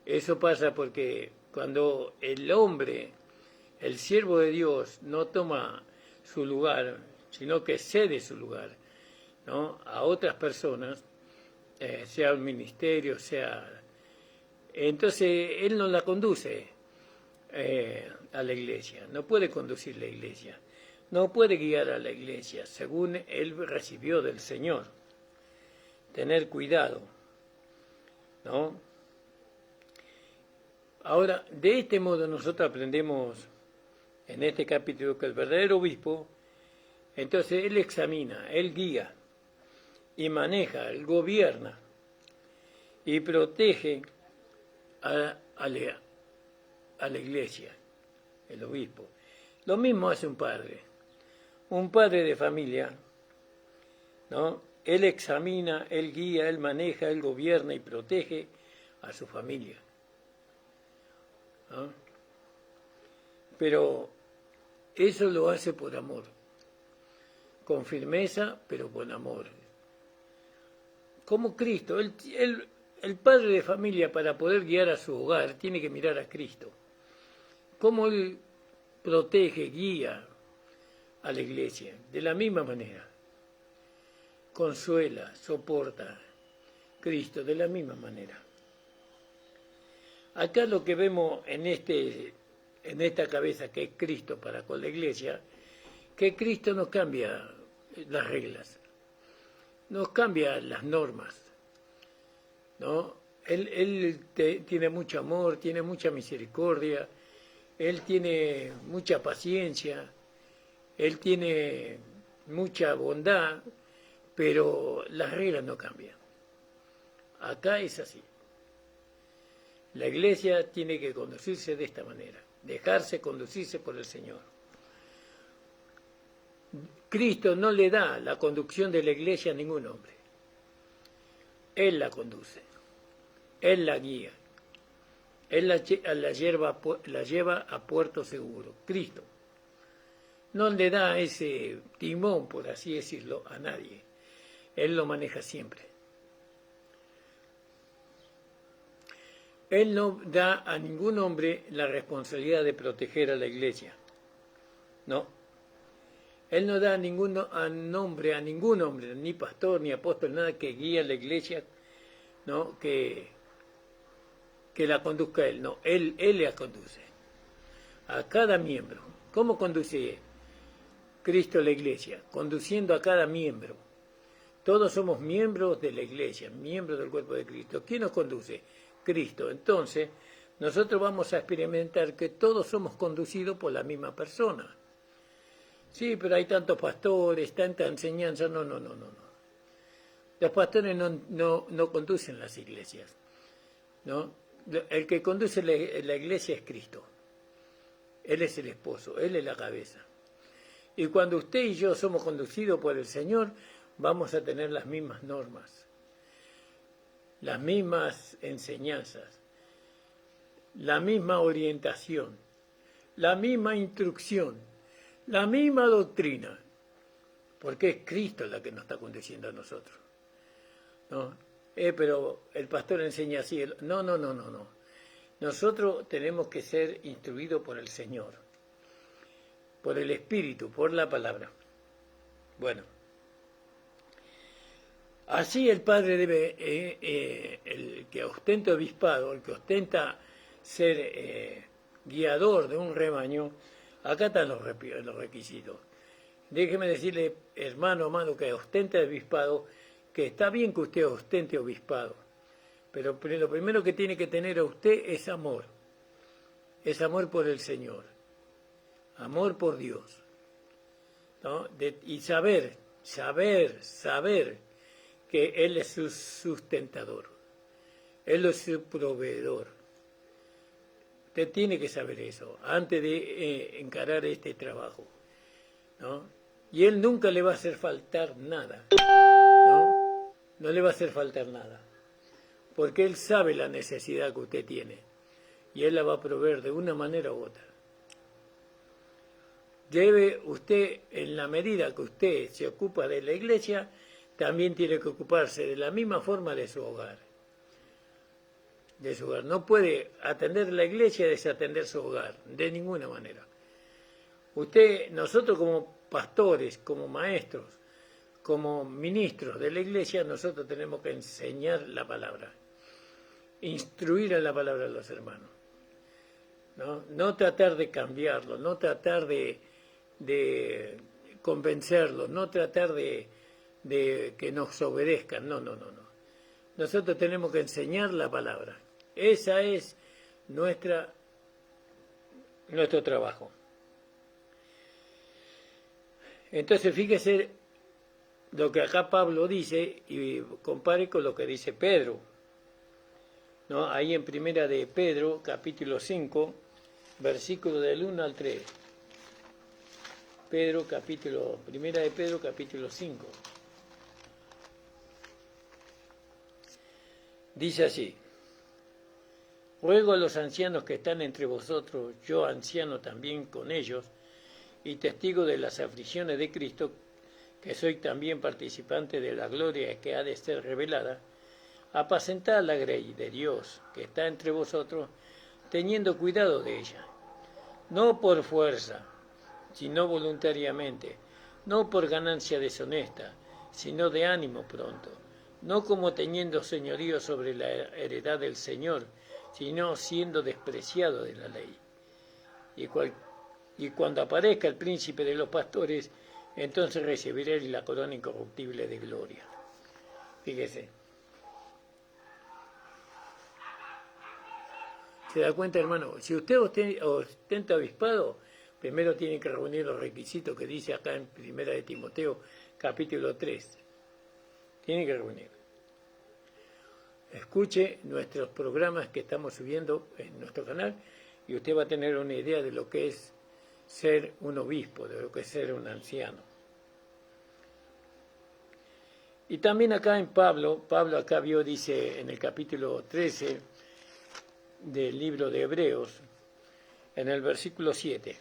Eso pasa porque cuando el hombre, el siervo de Dios, no toma su lugar, sino que cede su lugar, ¿no?, a otras personas, sea un ministerio, sea... Entonces él no la conduce a la iglesia, no puede conducir la iglesia, no puede guiar a la iglesia según él recibió del Señor. Tener cuidado, ¿no? Ahora, de este modo nosotros aprendemos en este capítulo que el verdadero obispo, entonces él examina, él guía y maneja, él gobierna y protege a la iglesia, el obispo. Lo mismo hace un padre de familia, ¿no? Él examina, él guía, él maneja, él gobierna y protege a su familia, ¿no? Pero eso lo hace por amor, con firmeza, pero con amor. Como Cristo, el padre de familia, para poder guiar a su hogar, tiene que mirar a Cristo. Cómo él protege, guía a la iglesia, de la misma manera. Consuela, soporta Cristo de la misma manera. Acá lo que vemos en esta cabeza que es Cristo para con la iglesia, que Cristo no cambia las reglas, no cambia las normas, ¿no? Él tiene mucho amor, tiene mucha misericordia, Él tiene mucha paciencia, Él tiene mucha bondad, pero las reglas no cambian. Acá es así. La iglesia tiene que conducirse de esta manera, dejarse conducirse por el Señor. Cristo no le da la conducción de la iglesia a ningún hombre. Él la conduce, Él la guía, Él la lleva a puerto seguro. Cristo no le da ese timón, por así decirlo, a nadie. Él lo maneja siempre. Él no da a ningún hombre la responsabilidad de proteger a la iglesia. No. Él no da a ningún hombre, ni pastor, ni apóstol, nada que guíe a la iglesia, ¿no?, que la conduzca él. No, él la conduce. A cada miembro. ¿Cómo conduce Cristo la iglesia? Conduciendo a cada miembro. Todos somos miembros de la iglesia, miembros del cuerpo de Cristo. ¿Quién nos conduce? Cristo. Entonces, nosotros vamos a experimentar que todos somos conducidos por la misma persona. Sí, pero hay tantos pastores, tanta enseñanza. No. Los pastores no conducen las iglesias, ¿no? El que conduce la iglesia es Cristo. Él es el esposo, Él es la cabeza. Y cuando usted y yo somos conducidos por el Señor, vamos a tener las mismas normas, las mismas enseñanzas, la misma orientación, la misma instrucción, la misma doctrina, porque es Cristo la que nos está conduciendo a nosotros, ¿no? Pero el pastor enseña así. No. Nosotros tenemos que ser instruidos por el Señor, por el Espíritu, por la palabra. Bueno, así el padre debe, el que ostenta obispado, el que ostenta ser guiador de un rebaño, acá están los requisitos. Déjeme decirle, hermano amado, que ostenta obispado, que está bien que usted ostente obispado, pero lo primero que tiene que tener a usted es amor por el Señor, amor por Dios, ¿no? Y saber que Él es su sustentador, Él es su proveedor. Usted tiene que saber eso antes de encarar este trabajo, ¿no? Y Él nunca le va a hacer faltar nada, ¿no? No le va a hacer faltar nada, porque Él sabe la necesidad que usted tiene y Él la va a proveer de una manera u otra. debe usted, en la medida que usted se ocupa de la iglesia, también tiene que ocuparse de la misma forma de su hogar. De su hogar. No puede atender la iglesia y desatender su hogar, de ninguna manera. Nosotros como pastores, como maestros, como ministros de la iglesia, nosotros tenemos que enseñar la palabra, instruir en la palabra a los hermanos. No tratar de cambiarlo, no tratar de convencerlos, no tratar de que nos obedezcan, no. Nosotros tenemos que enseñar la palabra. Esa es nuestro trabajo. Entonces, fíjese lo que acá Pablo dice y compare con lo que dice Pedro. ¿No? Ahí en Primera de Pedro, capítulo 5, versículo del 1 al 3. Primera de Pedro, capítulo 5. Dice así: ruego a los ancianos que están entre vosotros, yo anciano también con ellos, y testigo de las aflicciones de Cristo, que soy también participante de la gloria que ha de ser revelada, apacentad la grey de Dios que está entre vosotros, teniendo cuidado de ella, no por fuerza, sino voluntariamente, no por ganancia deshonesta, sino de ánimo pronto, no como teniendo señorío sobre la heredad del Señor, sino siendo despreciado de la ley. Y cuando aparezca el príncipe de los pastores, entonces recibiréis la corona incorruptible de gloria. Fíjese. ¿Se da cuenta, hermano? Si usted ostenta obispado, primero tiene que reunir los requisitos que dice acá en Primera de Timoteo, capítulo 3. Tiene que reunir. Escuche nuestros programas que estamos subiendo en nuestro canal y usted va a tener una idea de lo que es ser un obispo, de lo que es ser un anciano. Y también acá en Pablo acá dice en el capítulo 13 del libro de Hebreos, en el versículo 7,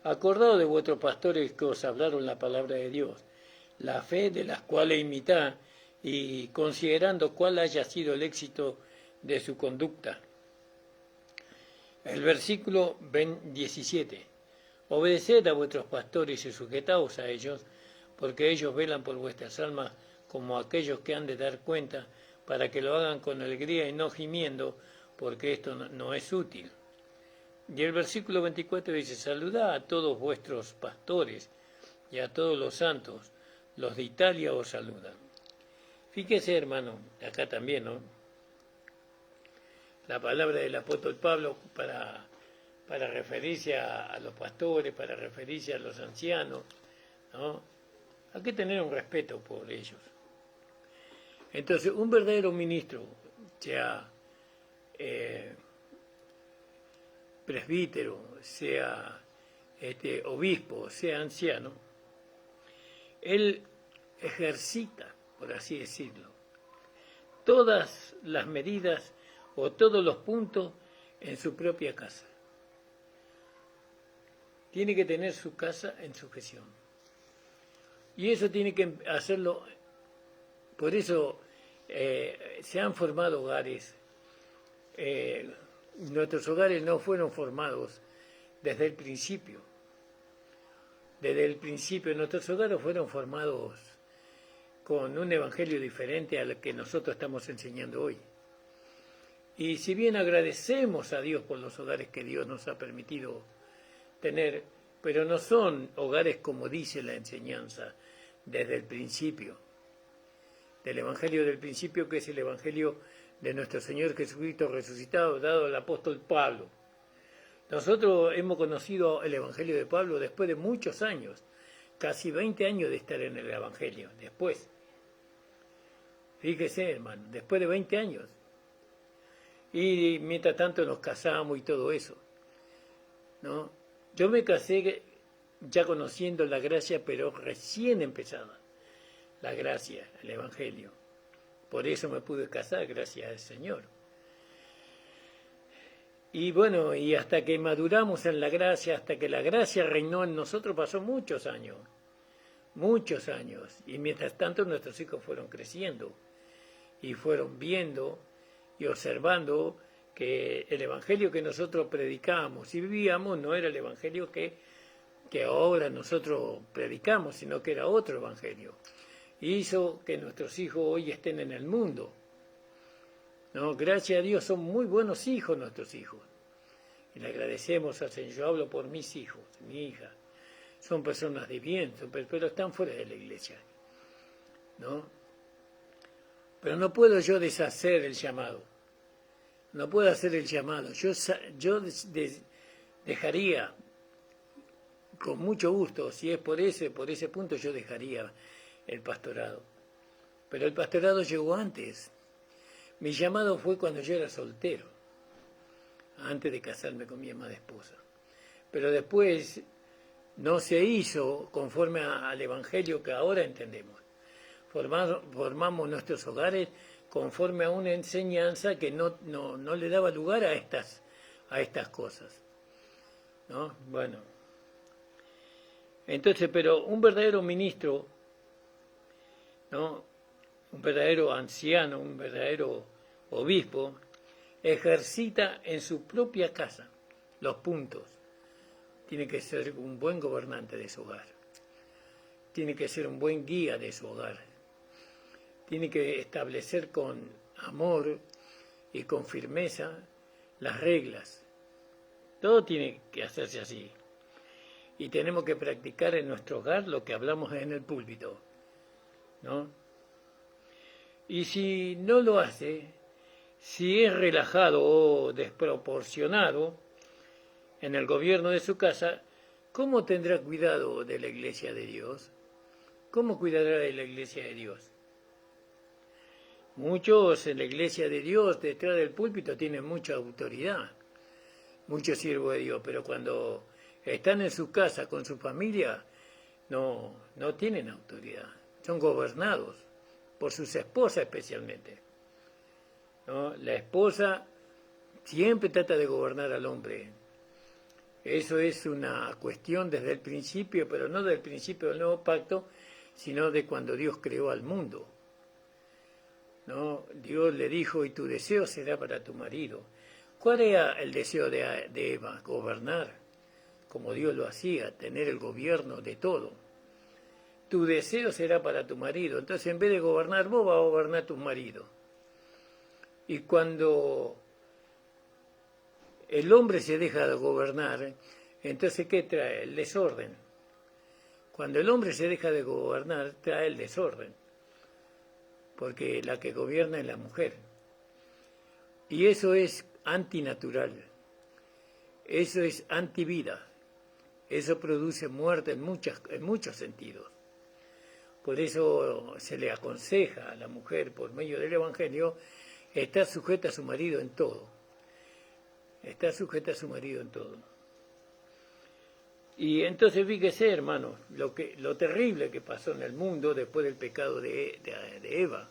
acordaos de vuestros pastores que os hablaron la palabra de Dios, la fe de las cuales imitad, y considerando cuál haya sido el éxito de su conducta. El versículo 17, obedeced a vuestros pastores y sujetaos a ellos, porque ellos velan por vuestras almas como aquellos que han de dar cuenta, para que lo hagan con alegría y no gimiendo, porque esto no es útil. Y el versículo 24 dice, saludad a todos vuestros pastores y a todos los santos, los de Italia os saludan. Fíjese, hermano, acá también, ¿no? La palabra del apóstol Pablo para referirse a los pastores, para referirse a los ancianos, ¿no? Hay que tener un respeto por ellos. Entonces, un verdadero ministro, sea presbítero, sea obispo, sea anciano, él ejercita, por así decirlo, todas las medidas o todos los puntos en su propia casa. Tiene que tener su casa en sujeción. Y eso tiene que hacerlo, por eso se han formado hogares. Nuestros hogares no fueron formados desde el principio. Desde el principio nuestros hogares fueron formados con un evangelio diferente al que nosotros estamos enseñando hoy. Y si bien agradecemos a Dios por los hogares que Dios nos ha permitido tener, pero no son hogares como dice la enseñanza desde el principio, del evangelio del principio, que es el evangelio de nuestro Señor Jesucristo resucitado, dado al apóstol Pablo. Nosotros hemos conocido el evangelio de Pablo después de muchos años, casi 20 años de estar en el evangelio, después. Fíjese, hermano, después de 20 años. Y mientras tanto nos casamos y todo eso, ¿no? Yo me casé ya conociendo la gracia, pero recién empezada. La gracia, el evangelio. Por eso me pude casar, gracias al Señor. Y bueno, y hasta que maduramos en la gracia, hasta que la gracia reinó en nosotros, pasó muchos años, muchos años. Y mientras tanto nuestros hijos fueron creciendo y fueron viendo y observando que el evangelio que nosotros predicábamos y vivíamos no era el evangelio que ahora nosotros predicamos, sino que era otro evangelio. Y hizo que nuestros hijos hoy estén en el mundo. No, gracias a Dios son muy buenos hijos nuestros hijos. Y le agradecemos al Señor. Yo hablo por mis hijos, mi hija. Son personas de bien, pero están fuera de la iglesia. ¿No? Pero no puedo yo deshacer el llamado. No puedo hacer el llamado. Yo dejaría, con mucho gusto, si es por ese punto, yo dejaría el pastorado. Pero el pastorado llegó antes. Mi llamado fue cuando yo era soltero, antes de casarme con mi amada esposa. Pero después no se hizo conforme al evangelio que ahora entendemos. Formamos nuestros hogares conforme a una enseñanza que no le daba lugar a estas cosas. ¿No? Bueno. Entonces, pero un verdadero ministro, ¿no? Un verdadero anciano, un verdadero obispo, ejercita en su propia casa los puntos. Tiene que ser un buen gobernante de su hogar. Tiene que ser un buen guía de su hogar. Tiene que establecer con amor y con firmeza las reglas. Todo tiene que hacerse así. Y tenemos que practicar en nuestro hogar lo que hablamos en el púlpito, ¿no? Y si no lo hace, si es relajado o desproporcionado en el gobierno de su casa, ¿cómo tendrá cuidado de la iglesia de Dios? ¿Cómo cuidará de la iglesia de Dios? Muchos en la iglesia de Dios, detrás del púlpito, tienen mucha autoridad, muchos siervos de Dios, pero cuando están en su casa con su familia, no tienen autoridad, son gobernados por sus esposas especialmente. ¿No? La esposa siempre trata de gobernar al hombre. Eso es una cuestión desde el principio, pero no del principio del nuevo pacto, sino de cuando Dios creó al mundo. ¿No? Dios le dijo, y tu deseo será para tu marido. ¿Cuál era el deseo de Eva? Gobernar, como Dios lo hacía, tener el gobierno de todo. Tu deseo será para tu marido. Entonces, en vez de gobernar vos, vas a gobernar tu marido. Y cuando el hombre se deja de gobernar, entonces, ¿qué trae? El desorden. Cuando el hombre se deja de gobernar, trae el desorden. Porque la que gobierna es la mujer. Y eso es antinatural. Eso es antivida. Eso produce muerte en muchos sentidos. Por eso se le aconseja a la mujer, por medio del Evangelio, estar sujeta a su marido en todo. Estar sujeta a su marido en todo. Y entonces fíjese, hermanos, lo terrible que pasó en el mundo después del pecado de Eva.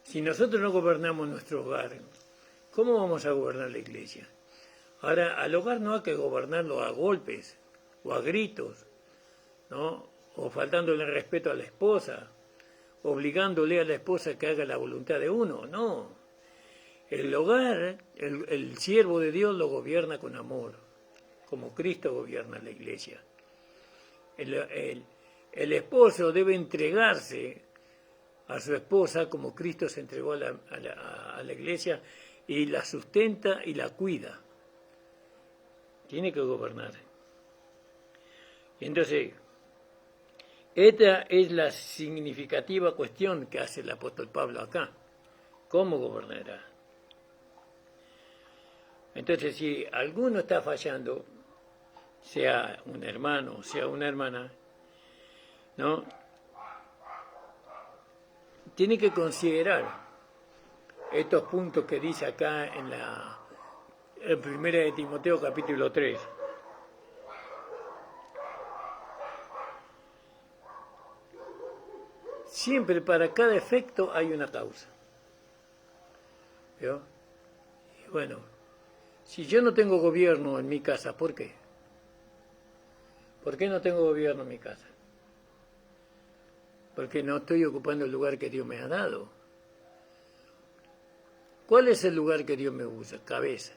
Si nosotros no gobernamos nuestro hogar, ¿cómo vamos a gobernar la iglesia? Ahora, al hogar no hay que gobernarlo a golpes o a gritos, ¿no? O faltándole el respeto a la esposa, obligándole a la esposa que haga la voluntad de uno, no. El hogar, el siervo de Dios lo gobierna con amor, como Cristo gobierna la iglesia. El esposo debe entregarse a su esposa como Cristo se entregó a la iglesia y la sustenta y la cuida. Tiene que gobernar. Entonces, esta es la significativa cuestión que hace el apóstol Pablo acá. ¿Cómo gobernará? Entonces, si alguno está fallando, sea un hermano, sea una hermana, ¿no? Tiene que considerar estos puntos que dice acá en 1 de Timoteo capítulo 3. Siempre para cada efecto hay una causa. ¿Vio? Y bueno, si yo no tengo gobierno en mi casa, ¿por qué? ¿Por qué no tengo gobierno en mi casa? Porque no estoy ocupando el lugar que Dios me ha dado. ¿Cuál es el lugar que Dios me usa? Cabeza.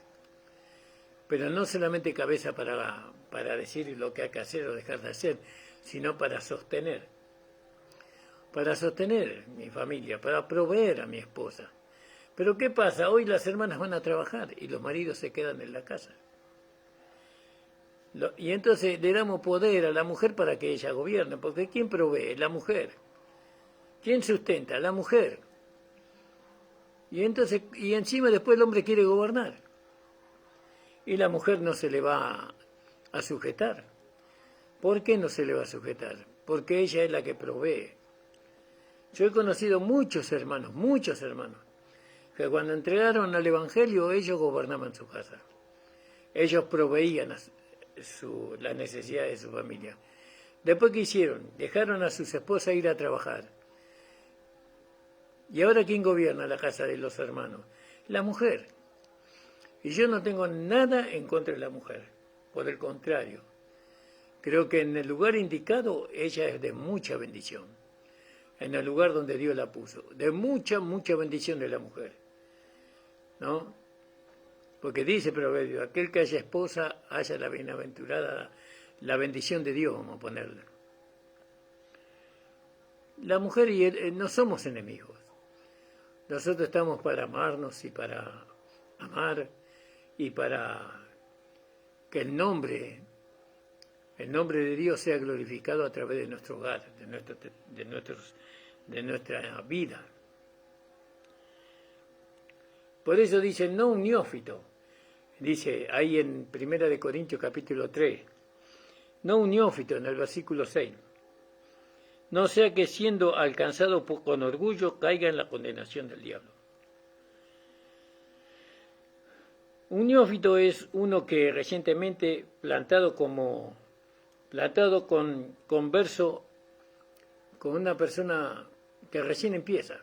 Pero no solamente cabeza para decir lo que hay que hacer o dejar de hacer, sino para sostener. Para sostener mi familia, para proveer a mi esposa. Pero ¿qué pasa? Hoy las hermanas van a trabajar y los maridos se quedan en la casa. Y entonces le damos poder a la mujer para que ella gobierne, porque ¿quién provee? La mujer. ¿Quién sustenta? La mujer. Y entonces, y encima después el hombre quiere gobernar. Y la mujer no se le va a sujetar. ¿Por qué no se le va a sujetar? Porque ella es la que provee. Yo he conocido muchos hermanos, que cuando entregaron al Evangelio ellos gobernaban su casa. Ellos proveían la necesidad de su familia. Después, ¿qué hicieron? Dejaron a sus esposas ir a trabajar. ¿Y ahora quién gobierna la casa de los hermanos? La mujer. Y yo no tengo nada en contra de la mujer. Por el contrario, creo que en el lugar indicado ella es de mucha bendición. En el lugar donde Dios la puso. De mucha bendición de la mujer. ¿No? Porque dice Proverbio, aquel que haya esposa, haya la bienaventurada, la bendición de Dios, vamos a ponerle. La mujer y él no somos enemigos. Nosotros estamos para amarnos y para amar y para que el nombre de Dios sea glorificado a través de nuestro hogar, de nuestra vida. Por eso dice, no un neófito. Dice ahí en 1 Corintios capítulo 3, no un neófito en el versículo 6. No sea que siendo alcanzado con orgullo caiga en la condenación del diablo. Un neófito es uno que recientemente plantado con verso con una persona que recién empieza,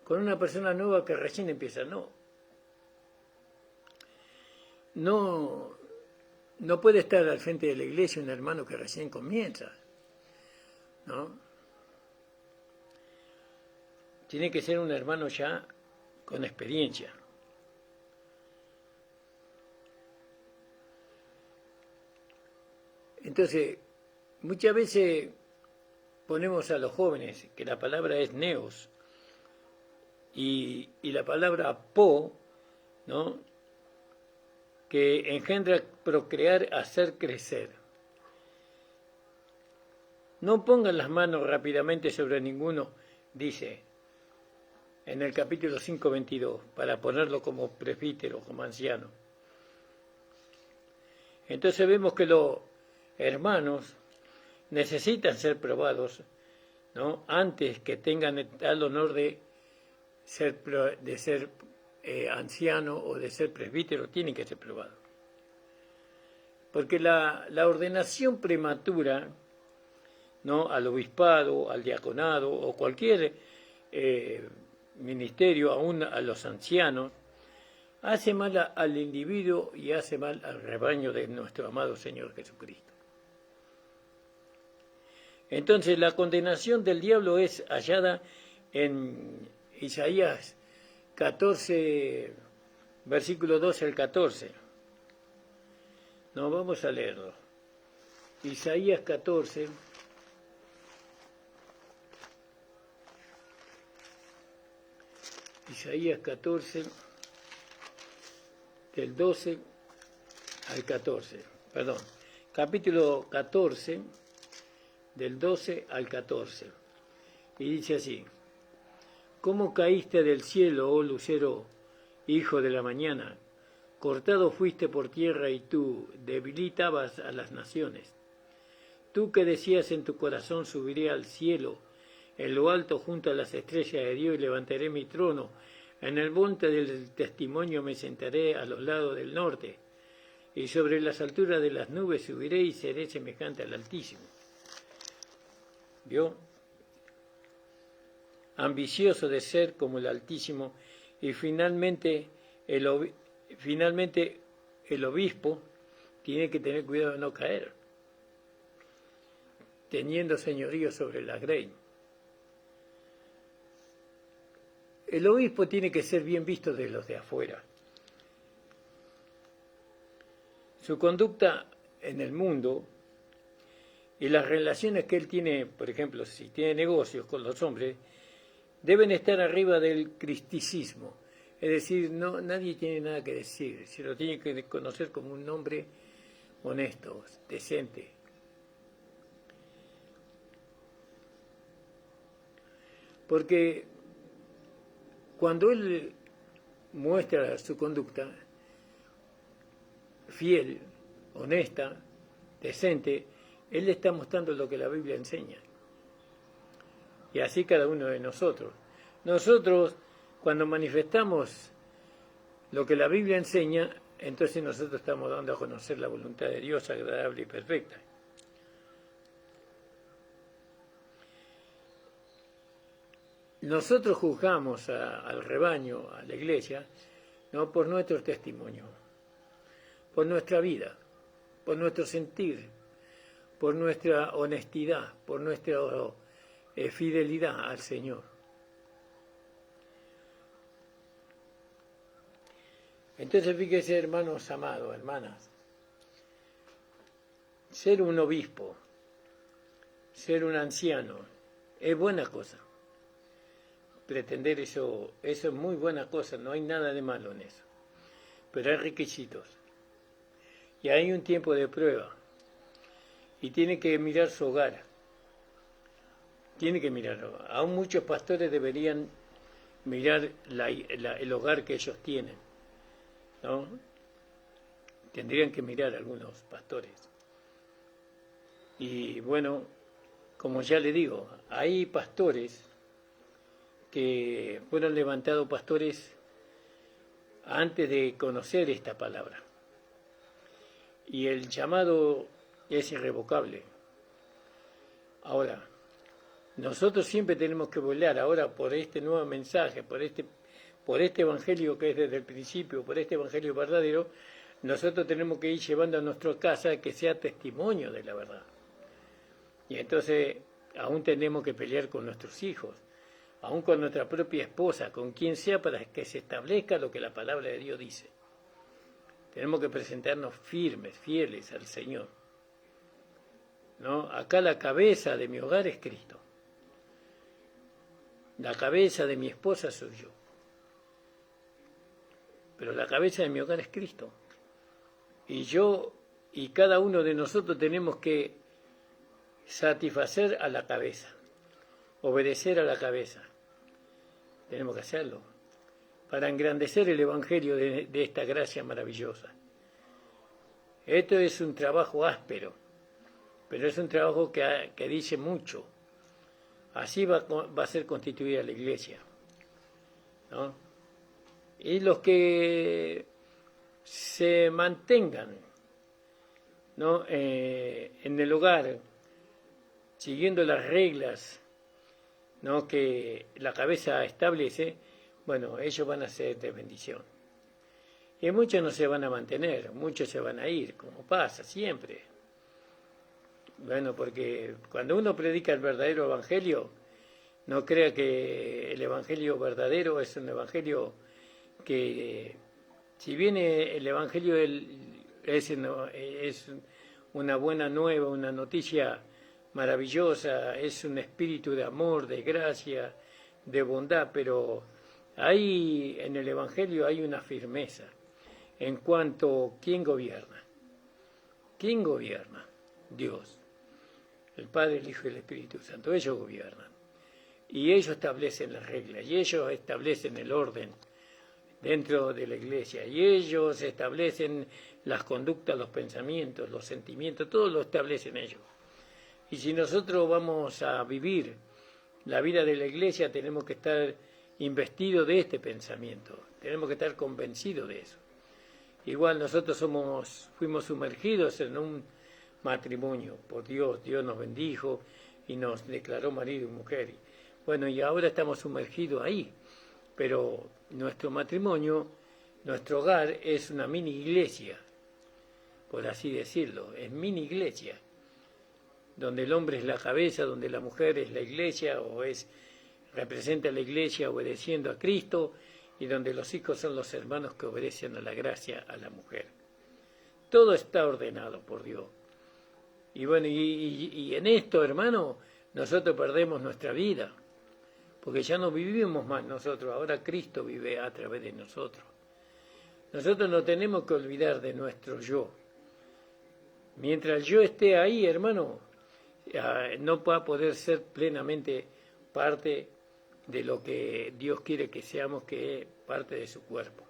con una persona nueva que recién empieza. No puede estar al frente de la iglesia un hermano que recién comienza, ¿no? Tiene que ser un hermano ya con experiencia. Entonces, muchas veces ponemos a los jóvenes, que la palabra es neos, y la palabra po, ¿no? Que engendra procrear, hacer crecer. No pongan las manos rápidamente sobre ninguno, dice en el capítulo 5:22, para ponerlo como presbítero, como anciano. Entonces vemos que los hermanos necesitan ser probados, ¿no? Antes que tengan el tal honor de ser anciano o de ser presbítero, tienen que ser probados. Porque la ordenación prematura, ¿no? Al obispado, al diaconado o cualquier ministerio, aún a los ancianos, hace mal al individuo y hace mal al rebaño de nuestro amado Señor Jesucristo. Entonces la condenación del diablo es hallada en Isaías 14, versículo 12 al 14. No, vamos a leerlo. Isaías 14. Isaías 14, del 12 al 14. Perdón, capítulo 14, del 12 al 14. Y dice así: ¿Cómo caíste del cielo, oh lucero, hijo de la mañana? Cortado fuiste por tierra y tú debilitabas a las naciones. Tú que decías en tu corazón, subiré al cielo, en lo alto junto a las estrellas de Dios, y levantaré mi trono. En el monte del testimonio me sentaré a los lados del norte, y sobre las alturas de las nubes subiré y seré semejante al Altísimo. ¿Vio? Ambicioso de ser como el Altísimo, Y finalmente el obispo tiene que tener cuidado de no caer, teniendo señorío sobre la grey. El obispo tiene que ser bien visto de los de afuera. Su conducta en el mundo y las relaciones que él tiene, por ejemplo, si tiene negocios con los hombres, deben estar arriba del cristicismo. Es decir, no, nadie tiene nada que decir, se lo tiene que conocer como un hombre honesto, decente. Porque cuando él muestra su conducta fiel, honesta, decente, él le está mostrando lo que la Biblia enseña. Y así cada uno de nosotros. Nosotros, cuando manifestamos lo que la Biblia enseña, entonces nosotros estamos dando a conocer la voluntad de Dios agradable y perfecta. Nosotros juzgamos al rebaño, a la iglesia, no por nuestro testimonio, por nuestra vida, por nuestro sentir, por nuestra honestidad, por nuestra fidelidad al Señor. Entonces fíjese, hermanos amados, hermanas, ser un obispo, ser un anciano, es buena cosa. Pretender eso es muy buena cosa, no hay nada de malo en eso. Pero hay requisitos. Y hay un tiempo de prueba. Y tiene que mirar su hogar. Tiene que mirarlo. Aún muchos pastores deberían mirar el hogar que ellos tienen, ¿no? Tendrían que mirar algunos pastores. Y bueno, como ya le digo, hay pastores que fueron levantados pastores antes de conocer esta palabra. Y el llamado es irrevocable. Ahora, nosotros siempre tenemos que velar ahora por este nuevo mensaje, por este evangelio que es desde el principio, por este evangelio verdadero. Nosotros tenemos que ir llevando a nuestra casa que sea testimonio de la verdad. Y entonces aún tenemos que pelear con nuestros hijos, aún con nuestra propia esposa, con quien sea, para que se establezca lo que la palabra de Dios dice. Tenemos que presentarnos firmes, fieles al Señor, ¿no? Acá la cabeza de mi hogar es Cristo. La cabeza de mi esposa soy yo. Pero la cabeza de mi hogar es Cristo. Y yo y cada uno de nosotros tenemos que satisfacer a la cabeza, obedecer a la cabeza. Tenemos que hacerlo para engrandecer el evangelio de esta gracia maravillosa. Esto es un trabajo áspero, pero es un trabajo que dice mucho. Así va a ser constituida la iglesia, ¿no? Y los que se mantengan, ¿no?, en el hogar, siguiendo las reglas, ¿no?, que la cabeza establece, bueno, ellos van a ser de bendición. Y muchos no se van a mantener, muchos se van a ir, como pasa siempre. Bueno, porque cuando uno predica el verdadero evangelio, no crea que el evangelio verdadero es un evangelio que, si bien el evangelio es una buena nueva, una noticia maravillosa, es un espíritu de amor, de gracia, de bondad, pero ahí en el evangelio hay una firmeza en cuanto a quién gobierna. ¿Quién gobierna? Dios, el Padre, el Hijo y el Espíritu Santo. Ellos gobiernan. Y ellos establecen las reglas, y ellos establecen el orden dentro de la iglesia, y ellos establecen las conductas, los pensamientos, los sentimientos, todo lo establecen ellos. Y si nosotros vamos a vivir la vida de la iglesia, tenemos que estar investidos de este pensamiento, tenemos que estar convencidos de eso. Igual nosotros fuimos sumergidos en un matrimonio por Dios. Dios nos bendijo y nos declaró marido y mujer. Bueno, y ahora estamos sumergidos ahí. pero nuestro matrimonio, nuestro hogar es una mini iglesia, por así decirlo, es mini iglesia, donde el hombre es la cabeza, donde la mujer es la iglesia representa la iglesia obedeciendo a Cristo, y donde los hijos son los hermanos que obedecen a la gracia a la mujer. Todo está ordenado por Dios. Y bueno, y en esto, hermano, nosotros perdemos nuestra vida, porque ya no vivimos más nosotros, ahora Cristo vive a través de nosotros. Nosotros no tenemos que olvidar de nuestro yo. Mientras yo esté ahí, hermano, no va a poder ser plenamente parte de lo que Dios quiere que seamos, que es parte de su cuerpo.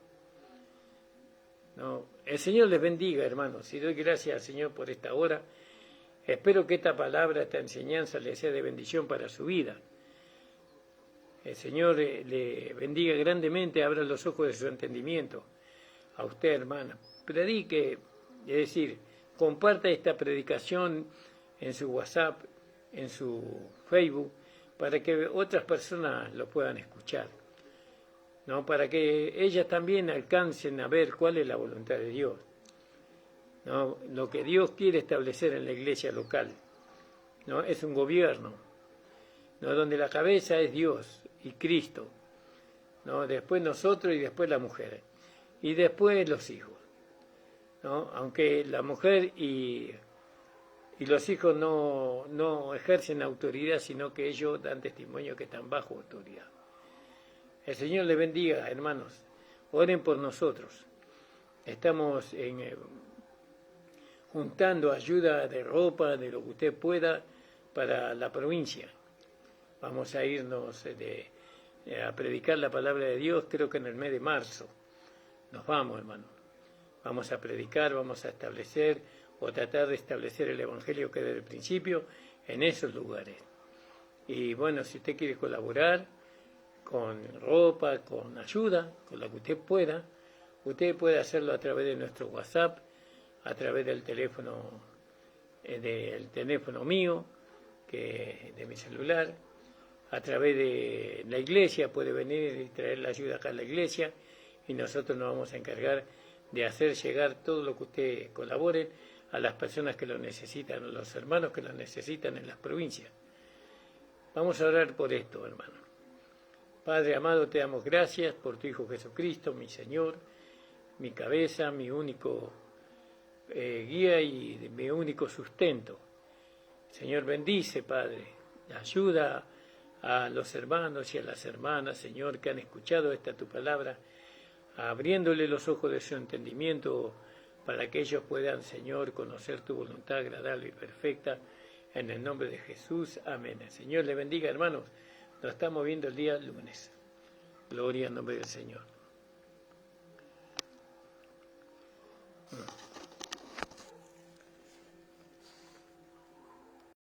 ¿No? El Señor les bendiga, hermanos, y doy gracias al Señor por esta hora. Espero que esta palabra, esta enseñanza le sea de bendición para su vida. El Señor le bendiga grandemente, abra los ojos de su entendimiento. A usted, hermana, predique, es decir, comparta esta predicación en su WhatsApp, en su Facebook, para que otras personas lo puedan escuchar, ¿no? Para que ellas también alcancen a ver cuál es la voluntad de Dios, ¿no? Lo que Dios quiere establecer en la iglesia local, ¿no? Es un gobierno, ¿no? Donde la cabeza es Dios y Cristo, ¿no? Después nosotros y después la mujer, y después los hijos, ¿no? Aunque la mujer y los hijos no ejercen autoridad, sino que ellos dan testimonio que están bajo autoridad. El Señor les bendiga, hermanos. Oren por nosotros. Estamos juntando ayuda de ropa, de lo que usted pueda, para la provincia. Vamos a irnos a predicar la palabra de Dios, creo que en el mes de marzo. Nos vamos, hermanos. Vamos a predicar, vamos a establecer o tratar de establecer el Evangelio que desde el principio en esos lugares. Y bueno, si usted quiere colaborar con ropa, con ayuda, con lo que usted puede hacerlo a través de nuestro WhatsApp, a través del teléfono mío, de mi celular, a través de la iglesia, puede venir y traer la ayuda acá a la iglesia, y nosotros nos vamos a encargar de hacer llegar todo lo que usted colabore a las personas que lo necesitan, a los hermanos que lo necesitan en las provincias. Vamos a orar por esto, hermano. Padre amado, te damos gracias por tu Hijo Jesucristo, mi Señor, mi cabeza, mi único guía y mi único sustento. Señor, bendice, Padre, ayuda a los hermanos y a las hermanas, Señor, que han escuchado esta tu palabra, abriéndole los ojos de su entendimiento para que ellos puedan, Señor, conocer tu voluntad agradable y perfecta, en el nombre de Jesús. Amén. El Señor le bendiga, hermanos. Nos estamos viendo el día lunes. Gloria al nombre del Señor.